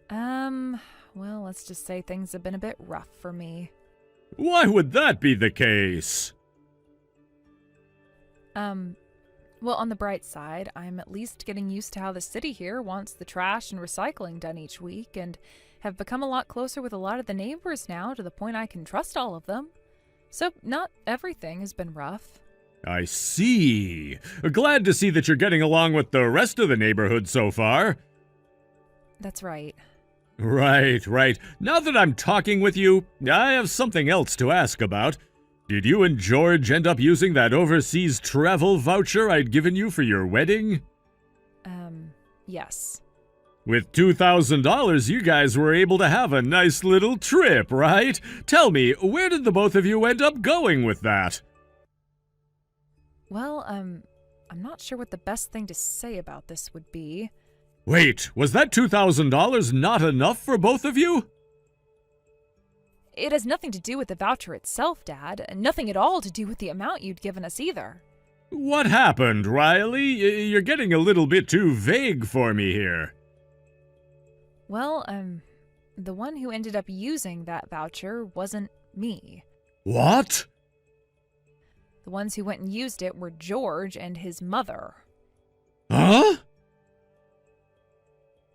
Well, let's just say things have been a bit rough for me. Why would that be the case? Well, on the bright side, I'm at least getting used to how the city here wants the trash and recycling done each week, and have become a lot closer with a lot of the neighbors now, to the point I can trust all of them. So not everything has been rough. I see. Glad to see that you're getting along with the rest of the neighborhood so far. That's right. Right. Now that I'm talking with you, I have something else to ask about. Did you and George end up using that overseas travel voucher I'd given you for your wedding? Yes. With $2,000, you guys were able to have a nice little trip, right? Tell me, where did the both of you end up going with that? Well, I'm not sure what the best thing to say about this would be. Wait, was that $2,000 not enough for both of you? It has nothing to do with the voucher itself, Dad, and nothing at all to do with the amount you'd given us either. What happened, Riley? You're getting a little bit too vague for me here. Well, the one who ended up using that voucher wasn't me. What? The ones who went and used it were George and his mother. Huh?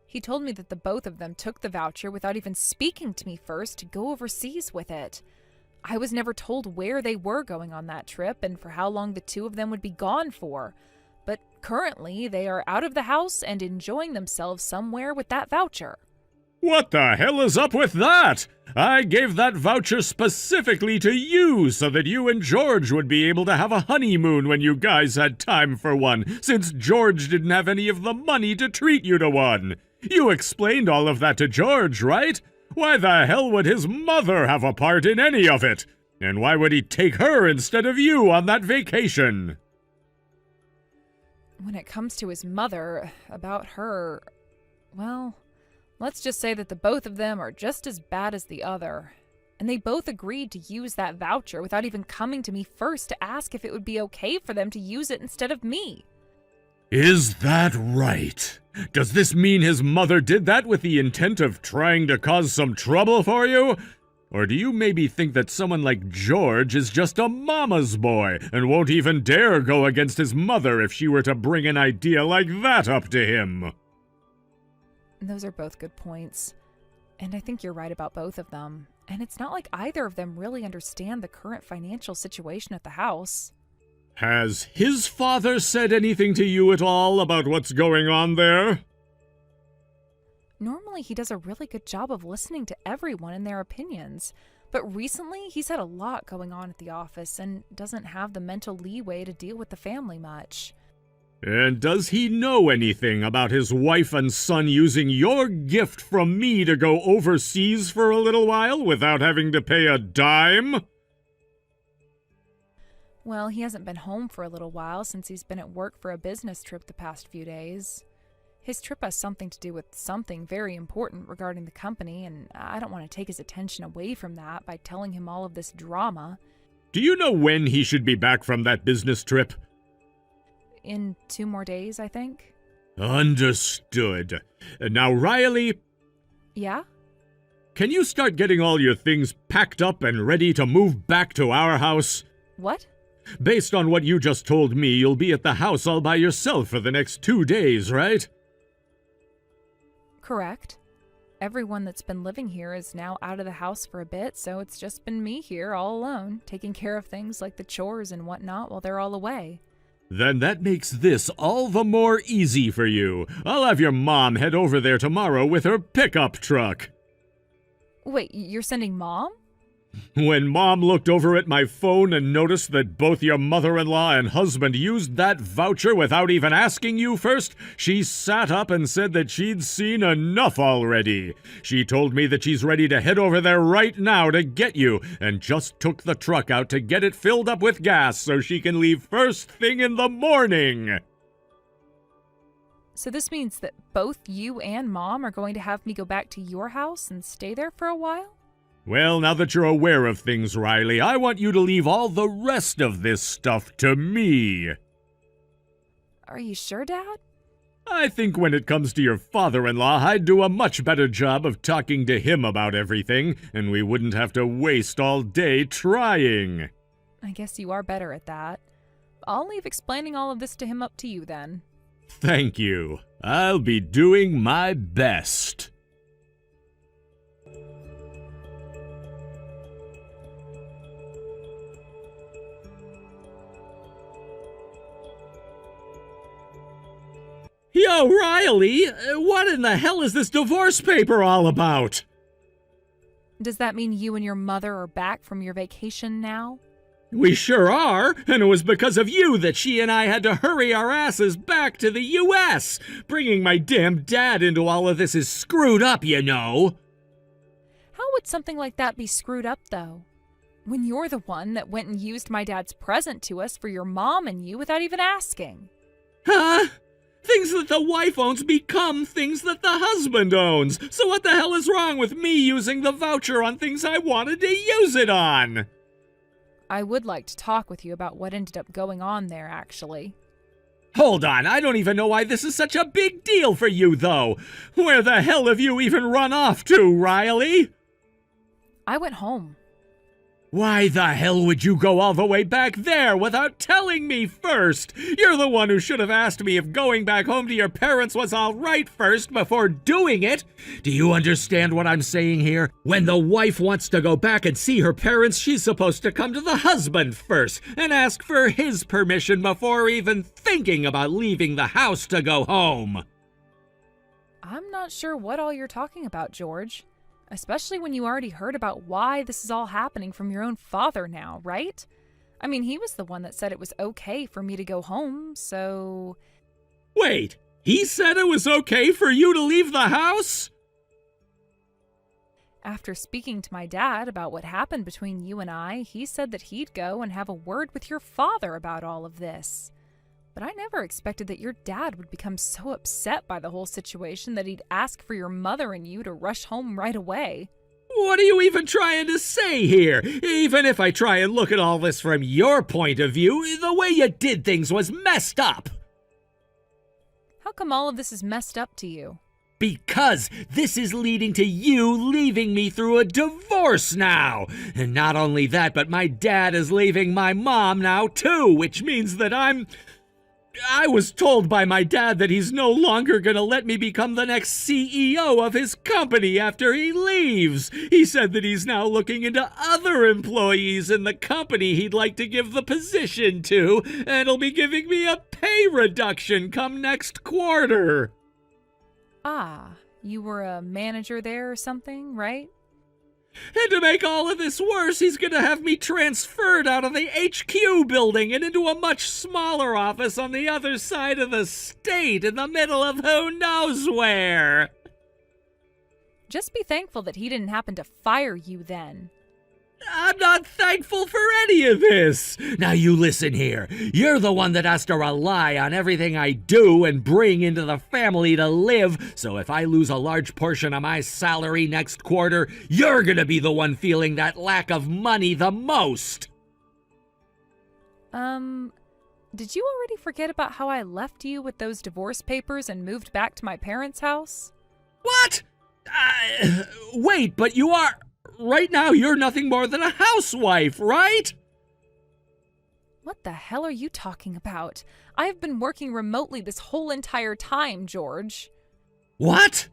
He told me that the both of them took the voucher without even speaking to me first to go overseas with it. I was never told where they were going on that trip and for how long the two of them would be gone for. But currently, they are out of the house and enjoying themselves somewhere with that voucher. What the hell is up with that? I gave that voucher specifically to you so that you and George would be able to have a honeymoon when you guys had time for one, since George didn't have any of the money to treat you to one. You explained all of that to George, right? Why the hell would his mother have a part in any of it? And why would he take her instead of you on that vacation? When it comes to his mother, about her, well, let's just say that the both of them are just as bad as the other. And they both agreed to use that voucher without even coming to me first to ask if it would be okay for them to use it instead of me. Is that right? Does this mean his mother did that with the intent of trying to cause some trouble for you? Or do you maybe think that someone like George is just a mama's boy and won't even dare go against his mother if she were to bring an idea like that up to him? Those are both good points. And I think you're right about both of them. And it's not like either of them really understand the current financial situation at the house. Has his father said anything to you at all about what's going on there? Normally, he does a really good job of listening to everyone and their opinions. But recently, he's had a lot going on at the office and doesn't have the mental leeway to deal with the family much. And does he know anything about his wife and son using your gift from me to go overseas for a little while without having to pay a dime? Well, he hasn't been home for a little while since he's been at work for a business trip the past few days. His trip has something to do with something very important regarding the company, and I don't want to take his attention away from that by telling him all of this drama. Do you know when he should be back from that business trip? In 2 more days, I think. Understood. Now, Riley... Yeah? Can you start getting all your things packed up and ready to move back to our house? What? Based on what you just told me, you'll be at the house all by yourself for the next 2 days, right? Correct. Everyone that's been living here is now out of the house for a bit, so it's just been me here all alone, taking care of things like the chores and whatnot while they're all away. Then that makes this all the more easy for you. I'll have your mom head over there tomorrow with her pickup truck. Wait, you're sending Mom? When Mom looked over at my phone and noticed that both your mother-in-law and husband used that voucher without even asking you first, she sat up and said that she'd seen enough already. She told me that she's ready to head over there right now to get you, and just took the truck out to get it filled up with gas so she can leave first thing in the morning. So this means that both you and Mom are going to have me go back to your house and stay there for a while? Well, now that you're aware of things, Riley, I want you to leave all the rest of this stuff to me. Are you sure, Dad? I think when it comes to your father-in-law, I'd do a much better job of talking to him about everything, and we wouldn't have to waste all day trying. I guess you are better at that. I'll leave explaining all of this to him up to you then. Thank you. I'll be doing my best. Yo, Riley, what in the hell is this divorce paper all about? Does that mean you and your mother are back from your vacation now? We sure are, and it was because of you that she and I had to hurry our asses back to the U.S. Bringing my damn dad into all of this is screwed up, you know. How would something like that be screwed up, though? When you're the one that went and used my dad's present to us for your mom and you without even asking. Huh? Things that the wife owns become things that the husband owns. So what the hell is wrong with me using the voucher on things I wanted to use it on? I would like to talk with you about what ended up going on there, actually. Hold on, I don't even know why this is such a big deal for you, though. Where the hell have you even run off to, Riley? I went home. Why the hell would you go all the way back there without telling me first? You're the one who should have asked me if going back home to your parents was all right first before doing it. Do you understand what I'm saying here? When the wife wants to go back and see her parents, she's supposed to come to the husband first and ask for his permission before even thinking about leaving the house to go home. I'm not sure what all you're talking about, George. Especially when you already heard about why this is all happening from your own father now, right? I mean, he was the one that said it was okay for me to go home, so... Wait, he said it was okay for you to leave the house? After speaking to my dad about what happened between you and I, he said that he'd go and have a word with your father about all of this. But I never expected that your dad would become so upset by the whole situation that he'd ask for your mother and you to rush home right away. What are you even trying to say here? Even if I try and look at all this from your point of view, the way you did things was messed up. How come all of this is messed up to you? Because this is leading to you leaving me through a divorce now. And not only that, but my dad is leaving my mom now too, which means that I was told by my dad that he's no longer gonna let me become the next CEO of his company after he leaves. He said that he's now looking into other employees in the company he'd like to give the position to, and he'll be giving me a pay reduction come next quarter. Ah, you were a manager there or something, right? And to make all of this worse, he's going to have me transferred out of the HQ building and into a much smaller office on the other side of the state in the middle of who knows where. Just be thankful that he didn't happen to fire you then. I'm not thankful for any of this. Now you listen here. You're the one that has to rely on everything I do and bring into the family to live. So if I lose a large portion of my salary next quarter, you're gonna be the one feeling that lack of money the most. Did you already forget about how I left you with those divorce papers and moved back to my parents' house? What? Wait, but you are... Right now, you're nothing more than a housewife, right? What the hell are you talking about? I've been working remotely this whole entire time, George. What?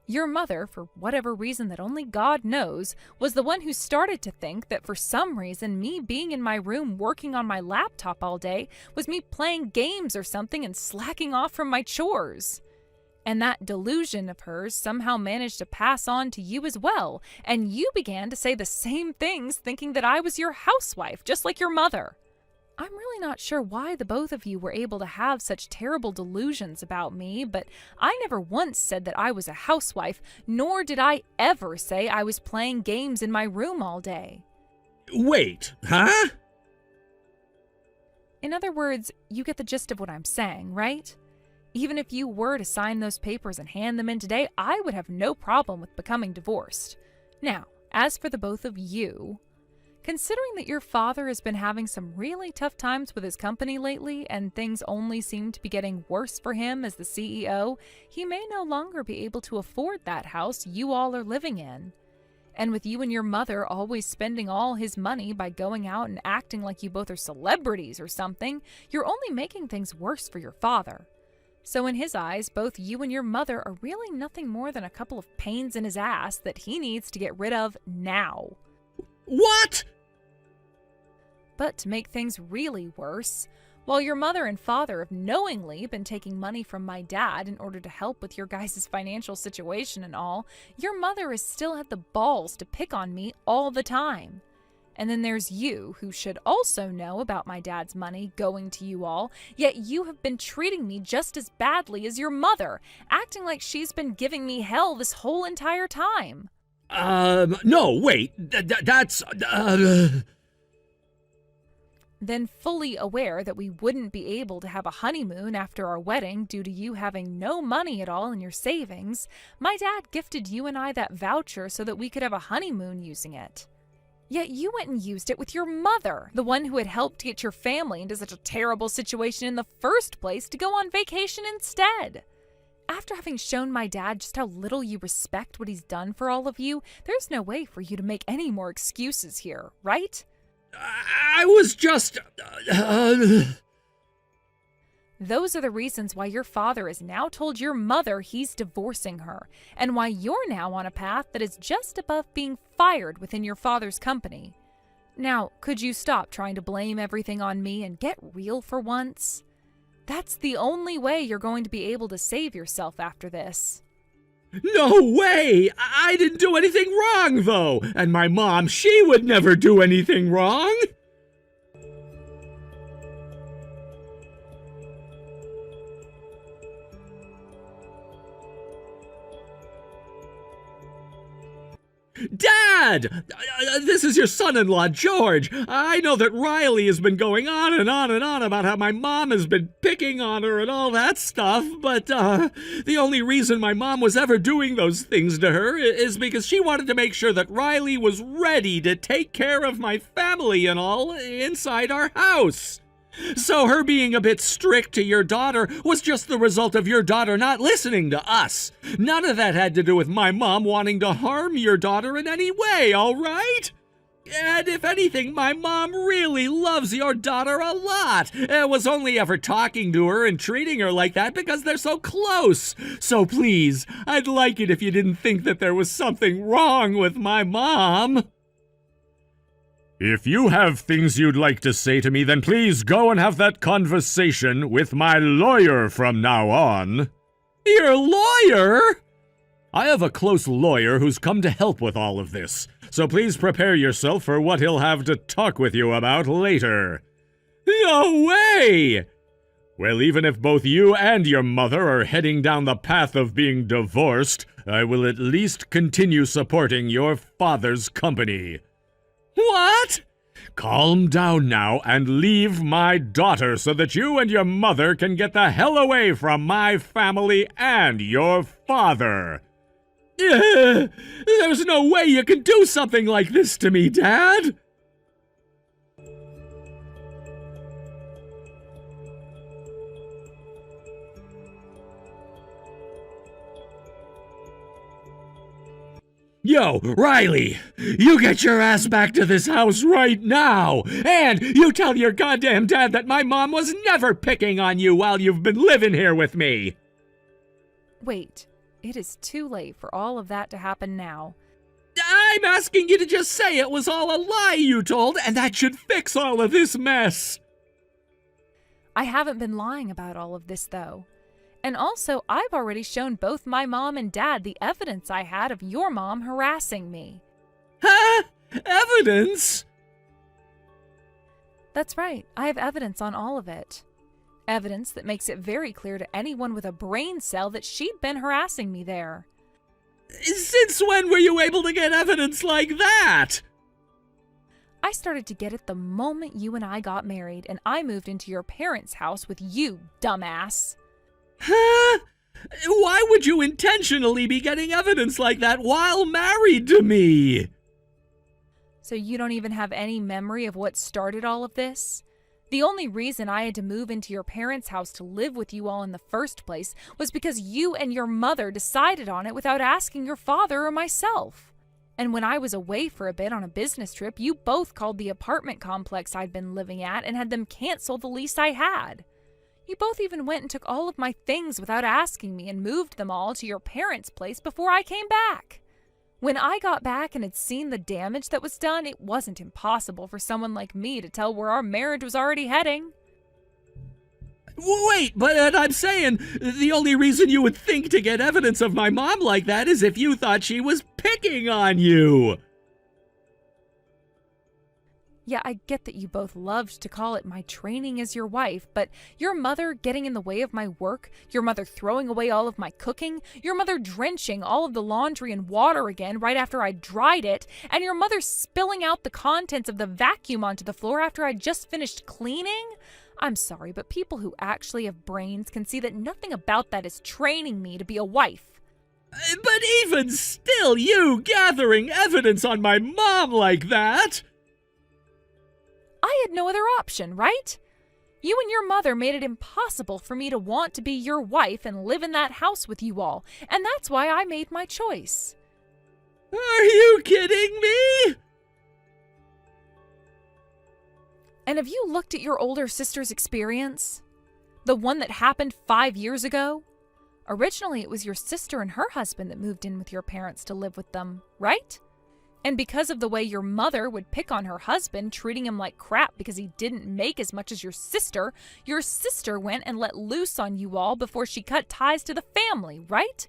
Your mother, for whatever reason that only God knows, was the one who started to think that for some reason me being in my room working on my laptop all day was me playing games or something and slacking off from my chores. And that delusion of hers somehow managed to pass on to you as well, and you began to say the same things thinking that I was your housewife, just like your mother. I'm really not sure why the both of you were able to have such terrible delusions about me, but I never once said that I was a housewife, nor did I ever say I was playing games in my room all day. Wait, huh? In other words, you get the gist of what I'm saying, right? Even if you were to sign those papers and hand them in today, I would have no problem with becoming divorced. Now, as for the both of you, considering that your father has been having some really tough times with his company lately and things only seem to be getting worse for him as the CEO, he may no longer be able to afford that house you all are living in. And with you and your mother always spending all his money by going out and acting like you both are celebrities or something, you're only making things worse for your father. So in his eyes, both you and your mother are really nothing more than a couple of pains in his ass that he needs to get rid of now. What? But to make things really worse, While your mother and father have knowingly been taking money from my dad in order to help with your guys' financial situation and all, your mother has still had the balls to pick on me all the time. And then there's you, who should also know about my dad's money going to you all, yet you have been treating me just as badly as your mother, acting like she's been giving me hell this whole entire time. No, wait, that's. Then, fully aware that we wouldn't be able to have a honeymoon after our wedding due to you having no money at all in your savings, my dad gifted you and I that voucher so that we could have a honeymoon using it. Yet you went and used it with your mother, the one who had helped get your family into such a terrible situation in the first place, to go on vacation instead. After having shown my dad just how little you respect what he's done for all of you, there's no way for you to make any more excuses here, right? I was just. Those are the reasons why your father has now told your mother he's divorcing her, and why you're now on a path that is just above being fired within your father's company. Now, could you stop trying to blame everything on me and get real for once? That's the only way you're going to be able to save yourself after this. No way! I didn't do anything wrong, though! And my mom, she would never do anything wrong! Dad! This is your son-in-law, George. I know that Riley has been going on and on and on about how my mom has been picking on her and all that stuff, but the only reason my mom was ever doing those things to her is because she wanted to make sure that Riley was ready to take care of my family and all inside our house. So her being a bit strict to your daughter was just the result of your daughter not listening to us. None of that had to do with my mom wanting to harm your daughter in any way, all right? And if anything, my mom really loves your daughter a lot. And was only ever talking to her and treating her like that because they're so close. So please, I'd like it if you didn't think that there was something wrong with my mom. If you have things you'd like to say to me, then please go and have that conversation with my lawyer from now on. Your lawyer? I have a close lawyer who's come to help with all of this, so please prepare yourself for what he'll have to talk with you about later. No way! Well, even if both you and your mother are heading down the path of being divorced, I will at least continue supporting your father's company. What? Calm down now and leave my daughter so that you and your mother can get the hell away from my family and your father. There's no way you can do something like this to me, Dad. Yo, Riley, you get your ass back to this house right now, and you tell your goddamn dad that my mom was never picking on you while you've been living here with me. Wait, it is too late for all of that to happen now. I'm asking you to just say it was all a lie you told, and that should fix all of this mess. I haven't been lying about all of this, though. And also, I've already shown both my mom and dad the evidence I had of your mom harassing me. Huh? Evidence? That's right. I have evidence on all of it. Evidence that makes it very clear to anyone with a brain cell that she'd been harassing me there. Since when were you able to get evidence like that? I started to get it the moment you and I got married and I moved into your parents' house with you, dumbass. Huh? Why would you intentionally be getting evidence like that while married to me? So you don't even have any memory of what started all of this? The only reason I had to move into your parents' house to live with you all in the first place was because you and your mother decided on it without asking your father or myself. And when I was away for a bit on a business trip, you both called the apartment complex I'd been living at and had them cancel the lease I had. You both even went and took all of my things without asking me and moved them all to your parents' place before I came back. When I got back and had seen the damage that was done, it wasn't impossible for someone like me to tell where our marriage was already heading. Wait, but I'm saying the only reason you would think to get evidence of my mom like that is if you thought she was picking on you. Yeah, I get that you both loved to call it my training as your wife, but your mother getting in the way of my work, your mother throwing away all of my cooking, your mother drenching all of the laundry in water again right after I dried it, and your mother spilling out the contents of the vacuum onto the floor after I just finished cleaning? I'm sorry, but people who actually have brains can see that nothing about that is training me to be a wife. But even still, you gathering evidence on my mom like that... I had no other option, right? You and your mother made it impossible for me to want to be your wife and live in that house with you all, and that's why I made my choice. Are you kidding me? And have you looked at your older sister's experience? The one that happened 5 years ago? Originally, it was your sister and her husband that moved in with your parents to live with them, right? And because of the way your mother would pick on her husband, treating him like crap because he didn't make as much as your sister went and let loose on you all before she cut ties to the family, right?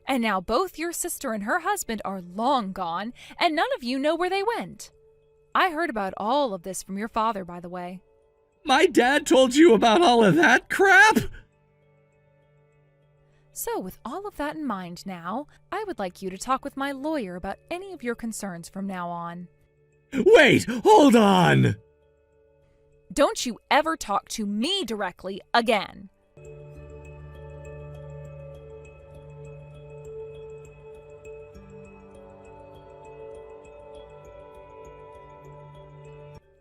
And now both your sister and her husband are long gone, and none of you know where they went. I heard about all of this from your father, by the way. My dad told you about all of that crap? So, with all of that in mind now, I would like you to talk with my lawyer about any of your concerns from now on. Wait, hold on! Don't you ever talk to me directly again.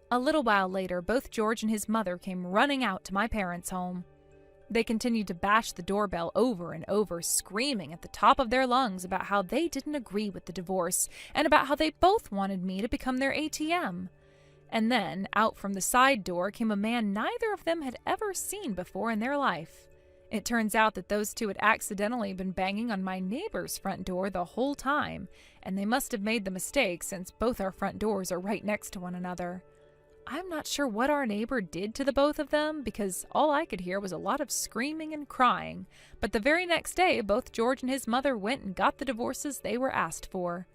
A little while later, both George and his mother came running out to my parents' home. They continued to bash the doorbell over and over, screaming at the top of their lungs about how they didn't agree with the divorce and about how they both wanted me to become their ATM. And then, out from the side door came a man neither of them had ever seen before in their life. It turns out that those two had accidentally been banging on my neighbor's front door the whole time, and they must have made the mistake since both our front doors are right next to one another. I'm not sure what our neighbor did to the both of them because all I could hear was a lot of screaming and crying, but the very next day both George and his mother went and got the divorces they were asked for.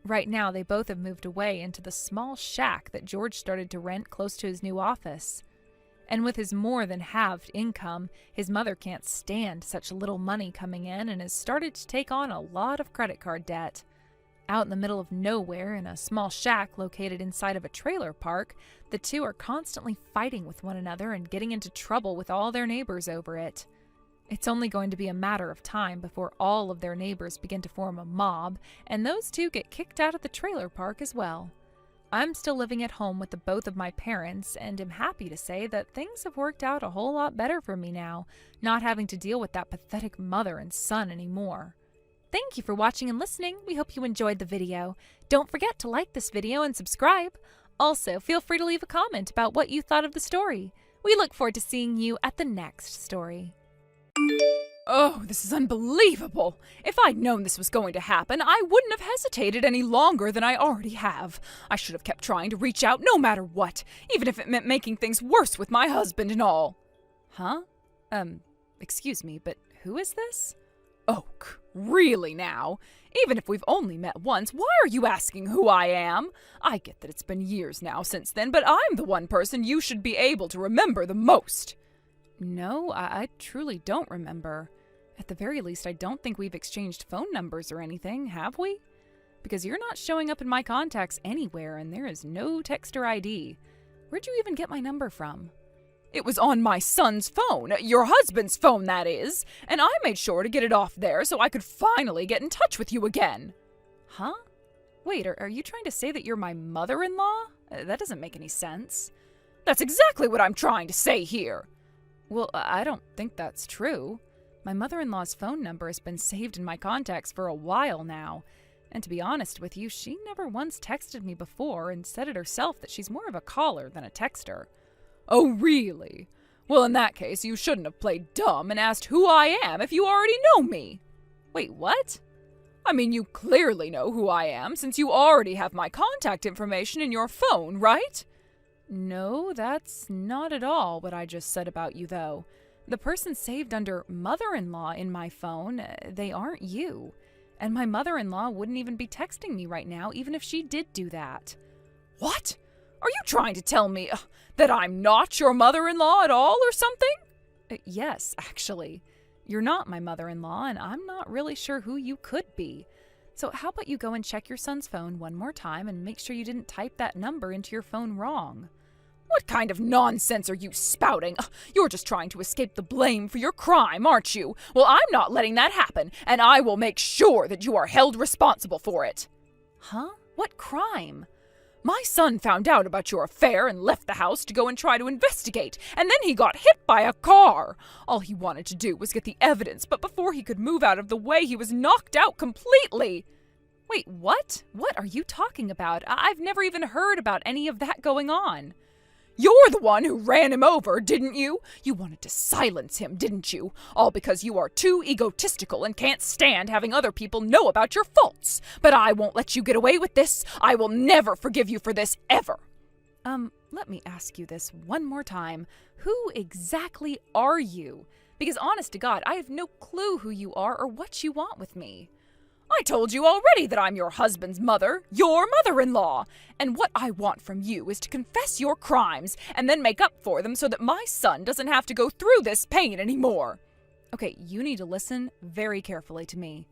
Right now they both have moved away into the small shack that George started to rent close to his new office. And with his more than halved income, his mother can't stand such little money coming in and has started to take on a lot of credit card debt. Out in the middle of nowhere, in a small shack located inside of a trailer park, the two are constantly fighting with one another and getting into trouble with all their neighbors over it. It's only going to be a matter of time before all of their neighbors begin to form a mob, and those two get kicked out of the trailer park as well. I'm still living at home with the both of my parents, and am happy to say that things have worked out a whole lot better for me now, not having to deal with that pathetic mother and son anymore. Thank you for watching and listening. We hope you enjoyed the video. Don't forget to like this video and subscribe. Also, feel free to leave a comment about what you thought of the story. We look forward to seeing you at the next story. Oh, this is unbelievable! If I'd known this was going to happen, I wouldn't have hesitated any longer than I already have. I should have kept trying to reach out no matter what, even if it meant making things worse with my husband and all. Huh? Excuse me, but who is this? Oak, really now? Even if we've only met once, why are you asking who I am? I get that it's been years now since then, but I'm the one person you should be able to remember the most. No, I truly don't remember. At the very least, I don't think we've exchanged phone numbers or anything, have we? Because you're not showing up in my contacts anywhere, and there is no texter ID. Where'd you even get my number from? It was on my son's phone, your husband's phone, that is, and I made sure to get it off there so I could finally get in touch with you again. Huh? Wait, are you trying to say that you're my mother-in-law? That doesn't make any sense. That's exactly what I'm trying to say here. Well, I don't think that's true. My mother-in-law's phone number has been saved in my contacts for a while now, and to be honest with you, she never once texted me before and said it herself that she's more of a caller than a texter. Oh, really? Well, in that case, you shouldn't have played dumb and asked who I am if you already know me. Wait, what? I mean, you clearly know who I am since you already have my contact information in your phone, right? No, that's not at all what I just said about you, though. The person saved under mother-in-law in my phone, they aren't you. And my mother-in-law wouldn't even be texting me right now, even if she did do that. What? Are you trying to tell me that I'm not your mother-in-law at all or something? Yes, actually. You're not my mother-in-law, and I'm not really sure who you could be. So how about you go and check your son's phone one more time and make sure you didn't type that number into your phone wrong? What kind of nonsense are you spouting? You're just trying to escape the blame for your crime, aren't you? Well, I'm not letting that happen, and I will make sure that you are held responsible for it. Huh? What crime? My son found out about your affair and left the house to go and try to investigate, and then he got hit by a car. All he wanted to do was get the evidence, but before he could move out of the way, he was knocked out completely. Wait, what? What are you talking about? I've never even heard about any of that going on. You're the one who ran him over, didn't you? You wanted to silence him, didn't you? All because you are too egotistical and can't stand having other people know about your faults. But I won't let you get away with this. I will never forgive you for this, ever. Let me ask you this one more time. Who exactly are you? Because honest to God, I have no clue who you are or what you want with me. I told you already that I'm your husband's mother, your mother-in-law. And what I want from you is to confess your crimes and then make up for them so that my son doesn't have to go through this pain anymore. Okay, you need to listen very carefully to me.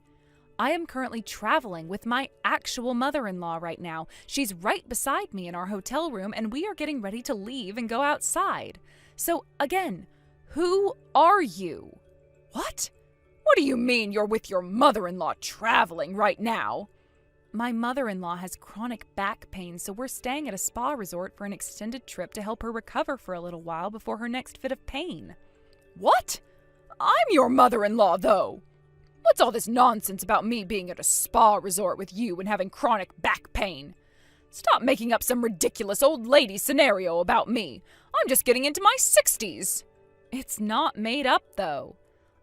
I am currently traveling with my actual mother-in-law right now. She's right beside me in our hotel room, and we are getting ready to leave and go outside. So, again, who are you? What? What do you mean you're with your mother-in-law traveling right now? My mother-in-law has chronic back pain, so we're staying at a spa resort for an extended trip to help her recover for a little while before her next fit of pain. What? I'm your mother-in-law, though. What's all this nonsense about me being at a spa resort with you and having chronic back pain? Stop making up some ridiculous old lady scenario about me. I'm just getting into my 60s. It's not made up, though.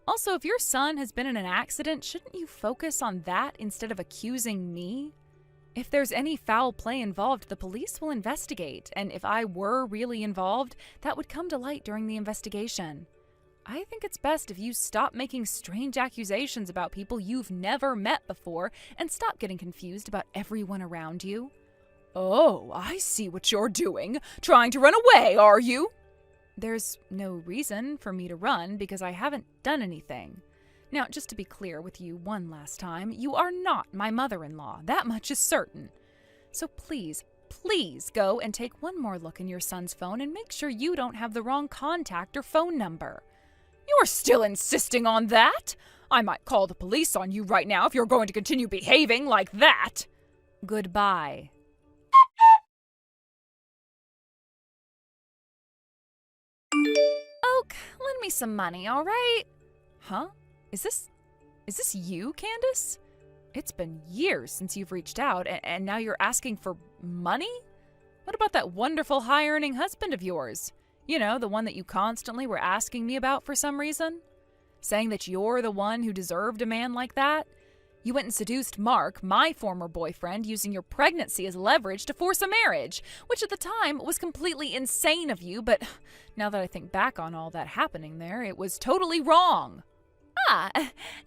Also, if your son has been in an accident, shouldn't you focus on that instead of accusing me? If there's any foul play involved, the police will investigate, and if I were really involved, that would come to light during the investigation. I think it's best if you stop making strange accusations about people you've never met before and stop getting confused about everyone around you. Oh, I see what you're doing. Trying to run away, are you? There's no reason for me to run because I haven't done anything. Now, just to be clear with you one last time, you are not my mother-in-law. That much is certain. So please, please go and take one more look in your son's phone and make sure you don't have the wrong contact or phone number. You're still insisting on that? I might call the police on you right now if you're going to continue behaving like that. Goodbye. Oak, lend me some money, all right? Huh? Is this you, Candace? It's been years since you've reached out, and now you're asking for money? What about that wonderful high-earning husband of yours? You know, the one that you constantly were asking me about for some reason? Saying that you're the one who deserved a man like that? You went and seduced Mark, my former boyfriend, using your pregnancy as leverage to force a marriage, which at the time was completely insane of you, but now that I think back on all that happening there, it was totally wrong. Ah,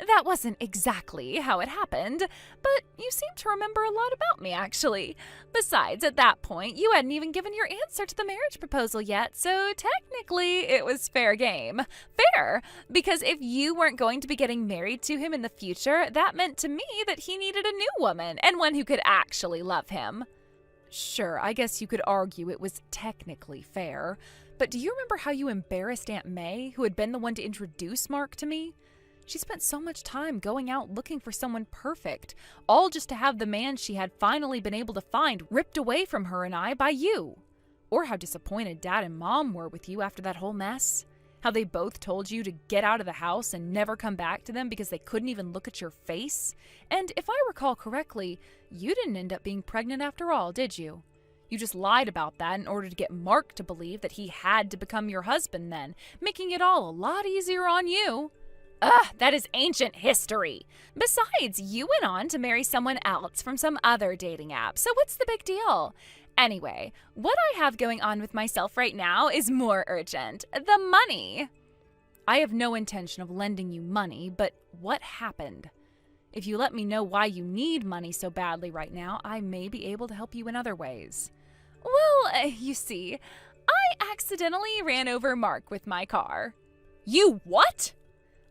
that wasn't exactly how it happened, but you seem to remember a lot about me, actually. Besides, at that point, you hadn't even given your answer to the marriage proposal yet, so technically it was fair game. Fair, because if you weren't going to be getting married to him in the future, that meant to me that he needed a new woman, and one who could actually love him. Sure, I guess you could argue it was technically fair, but do you remember how you embarrassed Aunt May, who had been the one to introduce Mark to me? She spent so much time going out looking for someone perfect, all just to have the man she had finally been able to find ripped away from her and I by you. Or how disappointed Dad and Mom were with you after that whole mess. How they both told you to get out of the house and never come back to them because they couldn't even look at your face. And if I recall correctly, you didn't end up being pregnant after all, did you? You just lied about that in order to get Mark to believe that he had to become your husband then, making it all a lot easier on you. Ugh, that is ancient history. Besides, you went on to marry someone else from some other dating app, so what's the big deal? Anyway, what I have going on with myself right now is more urgent. The money. I have no intention of lending you money, but what happened? If you let me know why you need money so badly right now, I may be able to help you in other ways. Well, you see, I accidentally ran over Mark with my car. You what?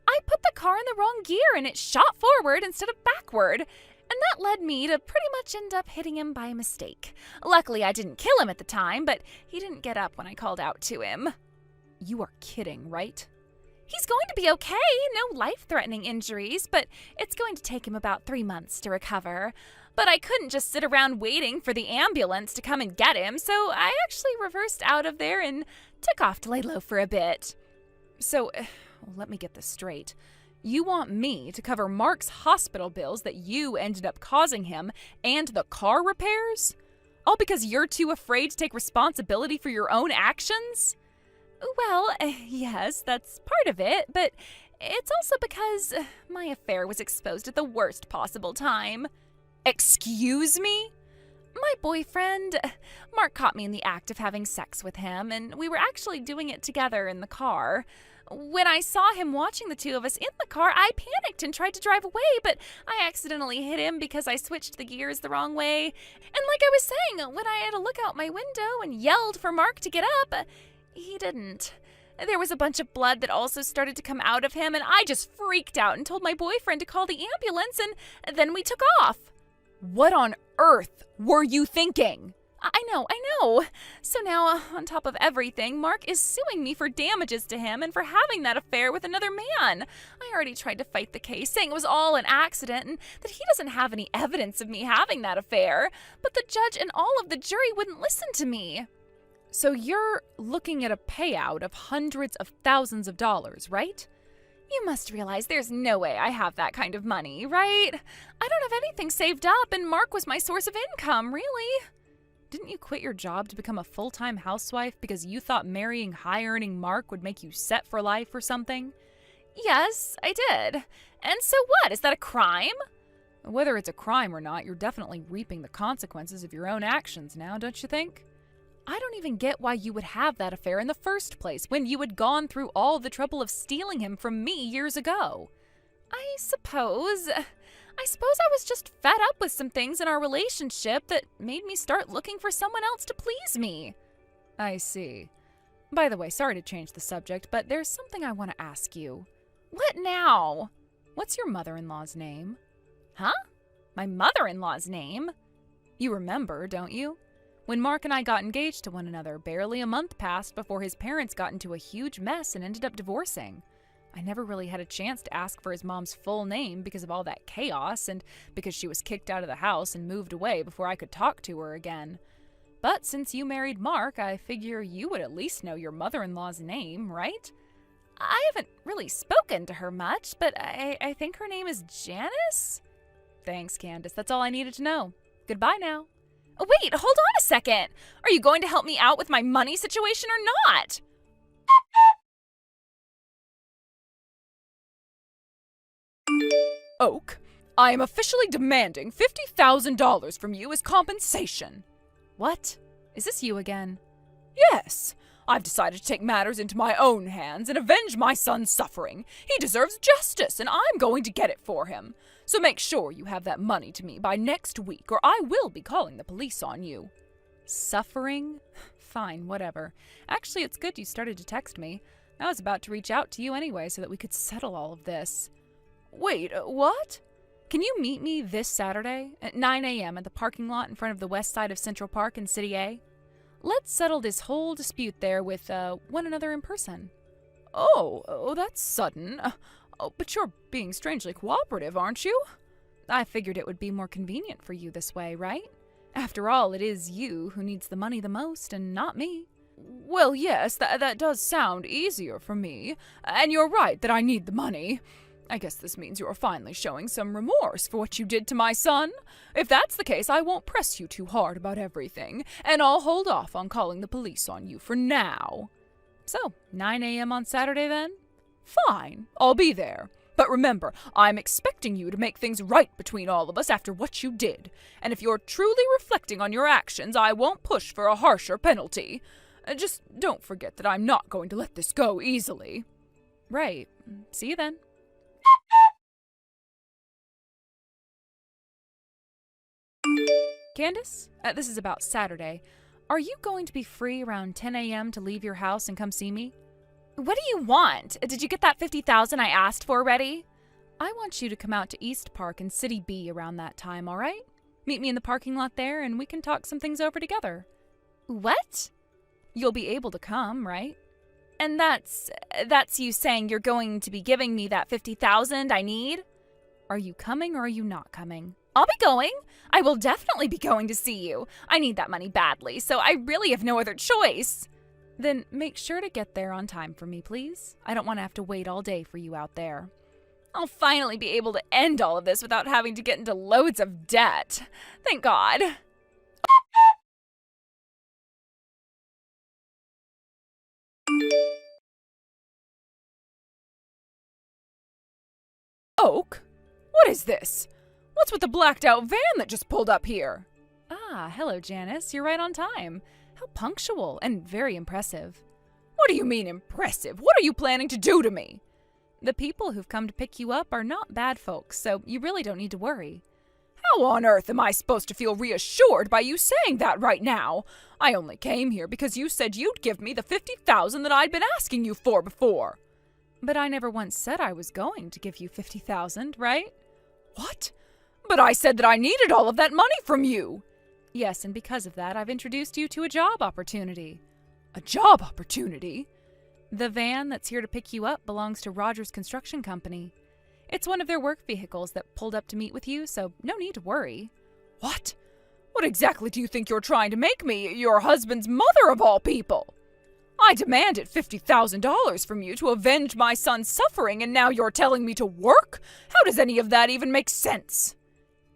I put the car in the wrong gear and it shot forward instead of backward, and that led me to pretty much end up hitting him by mistake. Luckily, I didn't kill him at the time, but he didn't get up when I called out to him. You are kidding, right? He's going to be okay, no life-threatening injuries, but it's going to take him about 3 months to recover. But I couldn't just sit around waiting for the ambulance to come and get him, so I actually reversed out of there and took off to lay low for a bit. So, let me get this straight. You want me to cover Mark's hospital bills that you ended up causing him and the car repairs? All because you're too afraid to take responsibility for your own actions? Well, yes, that's part of it, but it's also because my affair was exposed at the worst possible time. Excuse me? My boyfriend, Mark, caught me in the act of having sex with him, and we were actually doing it together in the car. When I saw him watching the two of us in the car, I panicked and tried to drive away, but I accidentally hit him because I switched the gears the wrong way. And like I was saying, when I had to look out my window and yelled for Mark to get up, he didn't. There was a bunch of blood that also started to come out of him, and I just freaked out and told my boyfriend to call the ambulance, and then we took off. What on earth were you thinking? I know. So now, on top of everything, Mark is suing me for damages to him and for having that affair with another man. I already tried to fight the case, saying it was all an accident and that he doesn't have any evidence of me having that affair. But the judge and all of the jury wouldn't listen to me. So you're looking at a payout of hundreds of thousands of dollars, right? You must realize there's no way I have that kind of money, right? I don't have anything saved up, and Mark was my source of income, really. Didn't you quit your job to become a full-time housewife because you thought marrying high-earning Mark would make you set for life or something? Yes, I did. And so what? Is that a crime? Whether it's a crime or not, you're definitely reaping the consequences of your own actions now, don't you think? I don't even get why you would have that affair in the first place when you had gone through all the trouble of stealing him from me years ago. I suppose I was just fed up with some things in our relationship that made me start looking for someone else to please me. I see. By the way, sorry to change the subject, but there's something I want to ask you. What now? What's your mother-in-law's name? Huh? My mother-in-law's name? You remember, don't you? When Mark and I got engaged to one another, barely a month passed before his parents got into a huge mess and ended up divorcing. I never really had a chance to ask for his mom's full name because of all that chaos and because she was kicked out of the house and moved away before I could talk to her again. But since you married Mark, I figure you would at least know your mother-in-law's name, right? I haven't really spoken to her much, but I think her name is Janice? Thanks, Candace. That's all I needed to know. Goodbye now. Wait, hold on a second. Are you going to help me out with my money situation or not? Oak, I am officially demanding $50,000 from you as compensation. What? Is this you again? Yes. I've decided to take matters into my own hands and avenge my son's suffering. He deserves justice, and I'm going to get it for him. So make sure you have that money to me by next week, or I will be calling the police on you. Suffering? Fine, whatever. Actually, it's good you started to text me. I was about to reach out to you anyway so that we could settle all of this. Wait, what? Can you meet me this Saturday at 9 a.m. at the parking lot in front of the west side of Central Park in City A? Let's settle this whole dispute there with one another in person. Oh, that's sudden. But you're being strangely cooperative, aren't you? I figured it would be more convenient for you this way, right? After all, it is you who needs the money the most and not me. Well, yes, that does sound easier for me. And you're right that I need the money. I guess this means you're finally showing some remorse for what you did to my son. If that's the case, I won't press you too hard about everything, and I'll hold off on calling the police on you for now. So, 9 a.m. on Saturday then? Fine, I'll be there. But remember, I'm expecting you to make things right between all of us after what you did. And if you're truly reflecting on your actions, I won't push for a harsher penalty. Just don't forget that I'm not going to let this go easily. Right. See you then. Candace, this is about Saturday. Are you going to be free around 10 a.m. to leave your house and come see me? What do you want? Did you get that $50,000 I asked for ready? I want you to come out to East Park in City B around that time, all right? Meet me in the parking lot there and we can talk some things over together. What? You'll be able to come, right? And that's you saying you're going to be giving me that $50,000 I need? Are you coming or are you not coming? I'll be going. I will definitely be going to see you. I need that money badly, so I really have no other choice. Then make sure to get there on time for me, please. I don't want to have to wait all day for you out there. I'll finally be able to end all of this without having to get into loads of debt. Thank God. Oak? What is this? What's with the blacked out van that just pulled up here? Ah, hello, Janice. You're right on time. How punctual and very impressive. What do you mean impressive? What are you planning to do to me? The people who've come to pick you up are not bad folks, so you really don't need to worry. How on earth am I supposed to feel reassured by you saying that right now? I only came here because you said you'd give me the $50,000 that I'd been asking you for before. But I never once said I was going to give you $50,000, right? What? But I said that I needed all of that money from you. Yes, and because of that, I've introduced you to a job opportunity. A job opportunity? The van that's here to pick you up belongs to Rogers Construction Company. It's one of their work vehicles that pulled up to meet with you, so no need to worry. What? What exactly do you think you're trying to make me, your husband's mother of all people? I demanded $50,000 from you to avenge my son's suffering, and now you're telling me to work? How does any of that even make sense?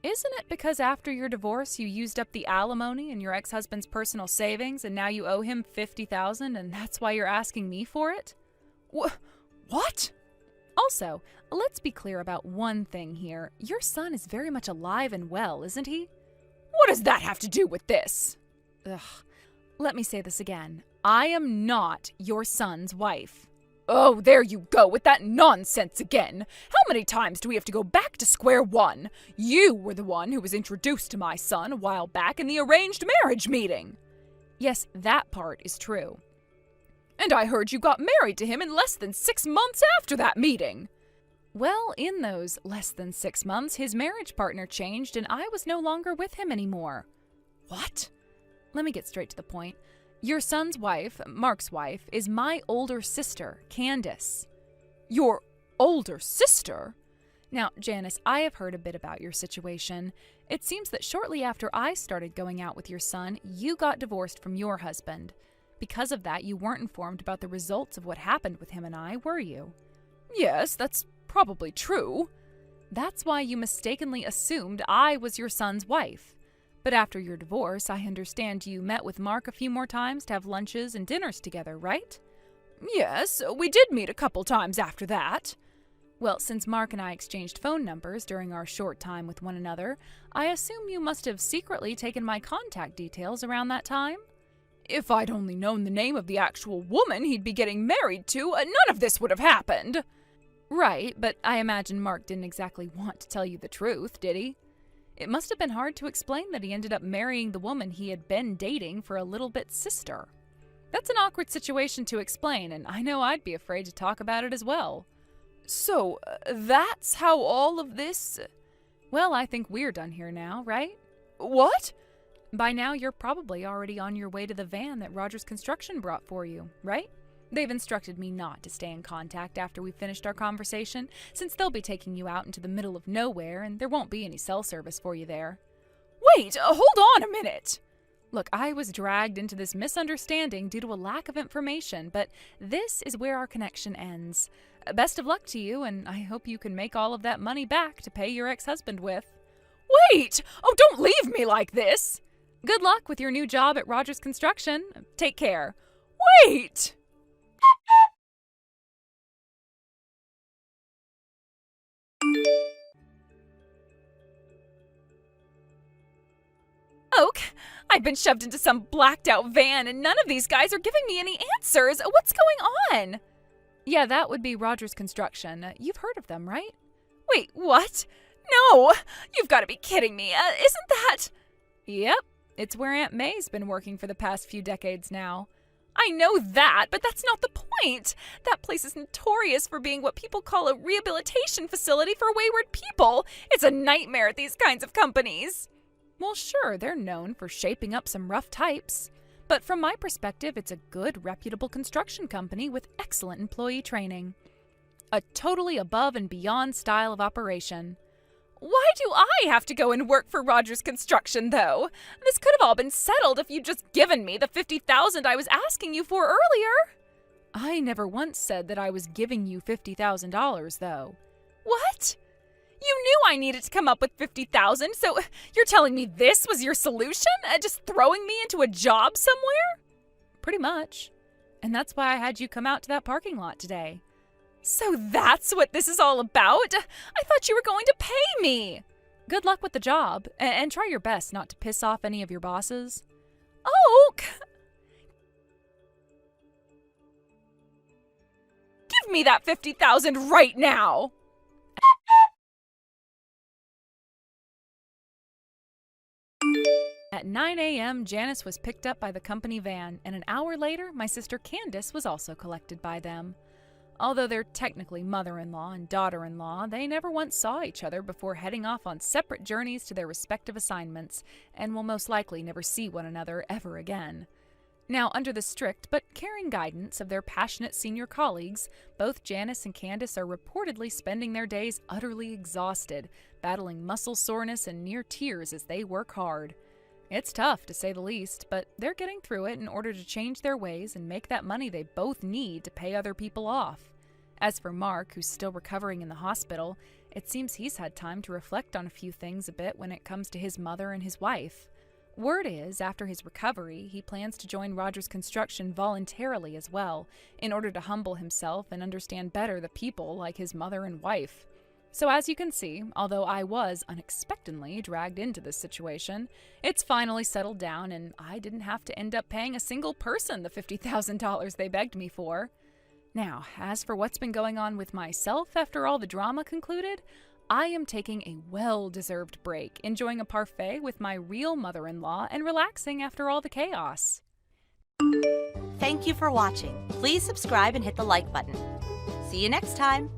Isn't it because after your divorce you used up the alimony and your ex-husband's personal savings and now you owe him $50,000 and that's why you're asking me for it? What? Also, let's be clear about one thing here. Your son is very much alive and well, isn't he? What does that have to do with this? Ugh. Let me say this again. I am not your son's wife. Oh, there you go with that nonsense again. How many times do we have to go back to square one? You were the one who was introduced to my son a while back in the arranged marriage meeting. Yes, that part is true. And I heard you got married to him in less than 6 months after that meeting. Well, in those less than 6 months, his marriage partner changed and I was no longer with him anymore. What? Let me get straight to the point. Your son's wife, Mark's wife, is my older sister, Candace. Your older sister? Now, Janice, I have heard a bit about your situation. It seems that shortly after I started going out with your son, you got divorced from your husband. Because of that, you weren't informed about the results of what happened with him and I, were you? Yes, that's probably true. That's why you mistakenly assumed I was your son's wife. But after your divorce, I understand you met with Mark a few more times to have lunches and dinners together, right? Yes, we did meet a couple times after that. Well, since Mark and I exchanged phone numbers during our short time with one another, I assume you must have secretly taken my contact details around that time? If I'd only known the name of the actual woman he'd be getting married to, none of this would have happened. Right, but I imagine Mark didn't exactly want to tell you the truth, did he? It must have been hard to explain that he ended up marrying the woman he had been dating for a little bit's sister. That's an awkward situation to explain, and I know I'd be afraid to talk about it as well. So, that's how all of this... Well, I think we're done here now, right? What? By now, you're probably already on your way to the van that Rogers Construction brought for you, right? They've instructed me not to stay in contact after we've finished our conversation, since they'll be taking you out into the middle of nowhere and there won't be any cell service for you there. Wait, hold on a minute! Look, I was dragged into this misunderstanding due to a lack of information, but this is where our connection ends. Best of luck to you, and I hope you can make all of that money back to pay your ex-husband with. Wait! Oh, don't leave me like this! Good luck with your new job at Rogers Construction. Take care. Wait! Oak, I've been shoved into some blacked out van and none of these guys are giving me any answers. What's going on? Yeah, that would be Rogers Construction. You've heard of them, right? Wait, what? No! You've got to be kidding me. Isn't that... Yep. It's where Aunt May's been working for the past few decades now. I know that, but that's not the point. That place is notorious for being what people call a rehabilitation facility for wayward people. It's a nightmare at these kinds of companies. Well, sure, they're known for shaping up some rough types. But from my perspective, it's a good, reputable construction company with excellent employee training. A totally above and beyond style of operation. Why do I have to go and work for Rogers Construction, though? This could have all been settled if you'd just given me the $50,000 I was asking you for earlier. I never once said that I was giving you $50,000, though. What? You knew I needed to come up with $50,000, so you're telling me this was your solution? Just throwing me into a job somewhere? Pretty much. And that's why I had you come out to that parking lot today. So that's what this is all about? I thought you were going to pay me. Good luck with the job, and try your best not to piss off any of your bosses. Oh! Give me that $50,000 right now! At 9 a.m., Janice was picked up by the company van, and an hour later, my sister Candace was also collected by them. Although they're technically mother-in-law and daughter-in-law, they never once saw each other before heading off on separate journeys to their respective assignments, and will most likely never see one another ever again. Now, under the strict but caring guidance of their passionate senior colleagues, both Janice and Candace are reportedly spending their days utterly exhausted, battling muscle soreness and near tears as they work hard. It's tough, to say the least, but they're getting through it in order to change their ways and make that money they both need to pay other people off. As for Mark, who's still recovering in the hospital, it seems he's had time to reflect on a few things a bit when it comes to his mother and his wife. Word is, after his recovery, he plans to join Rogers Construction voluntarily as well, in order to humble himself and understand better the people like his mother and wife. So as you can see, although I was unexpectedly dragged into this situation, it's finally settled down and I didn't have to end up paying a single person the $50,000 they begged me for. Now, as for what's been going on with myself after all the drama concluded, I am taking a well-deserved break, enjoying a parfait with my real mother-in-law and relaxing after all the chaos. Thank you for watching. Please subscribe and hit the like button. See you next time.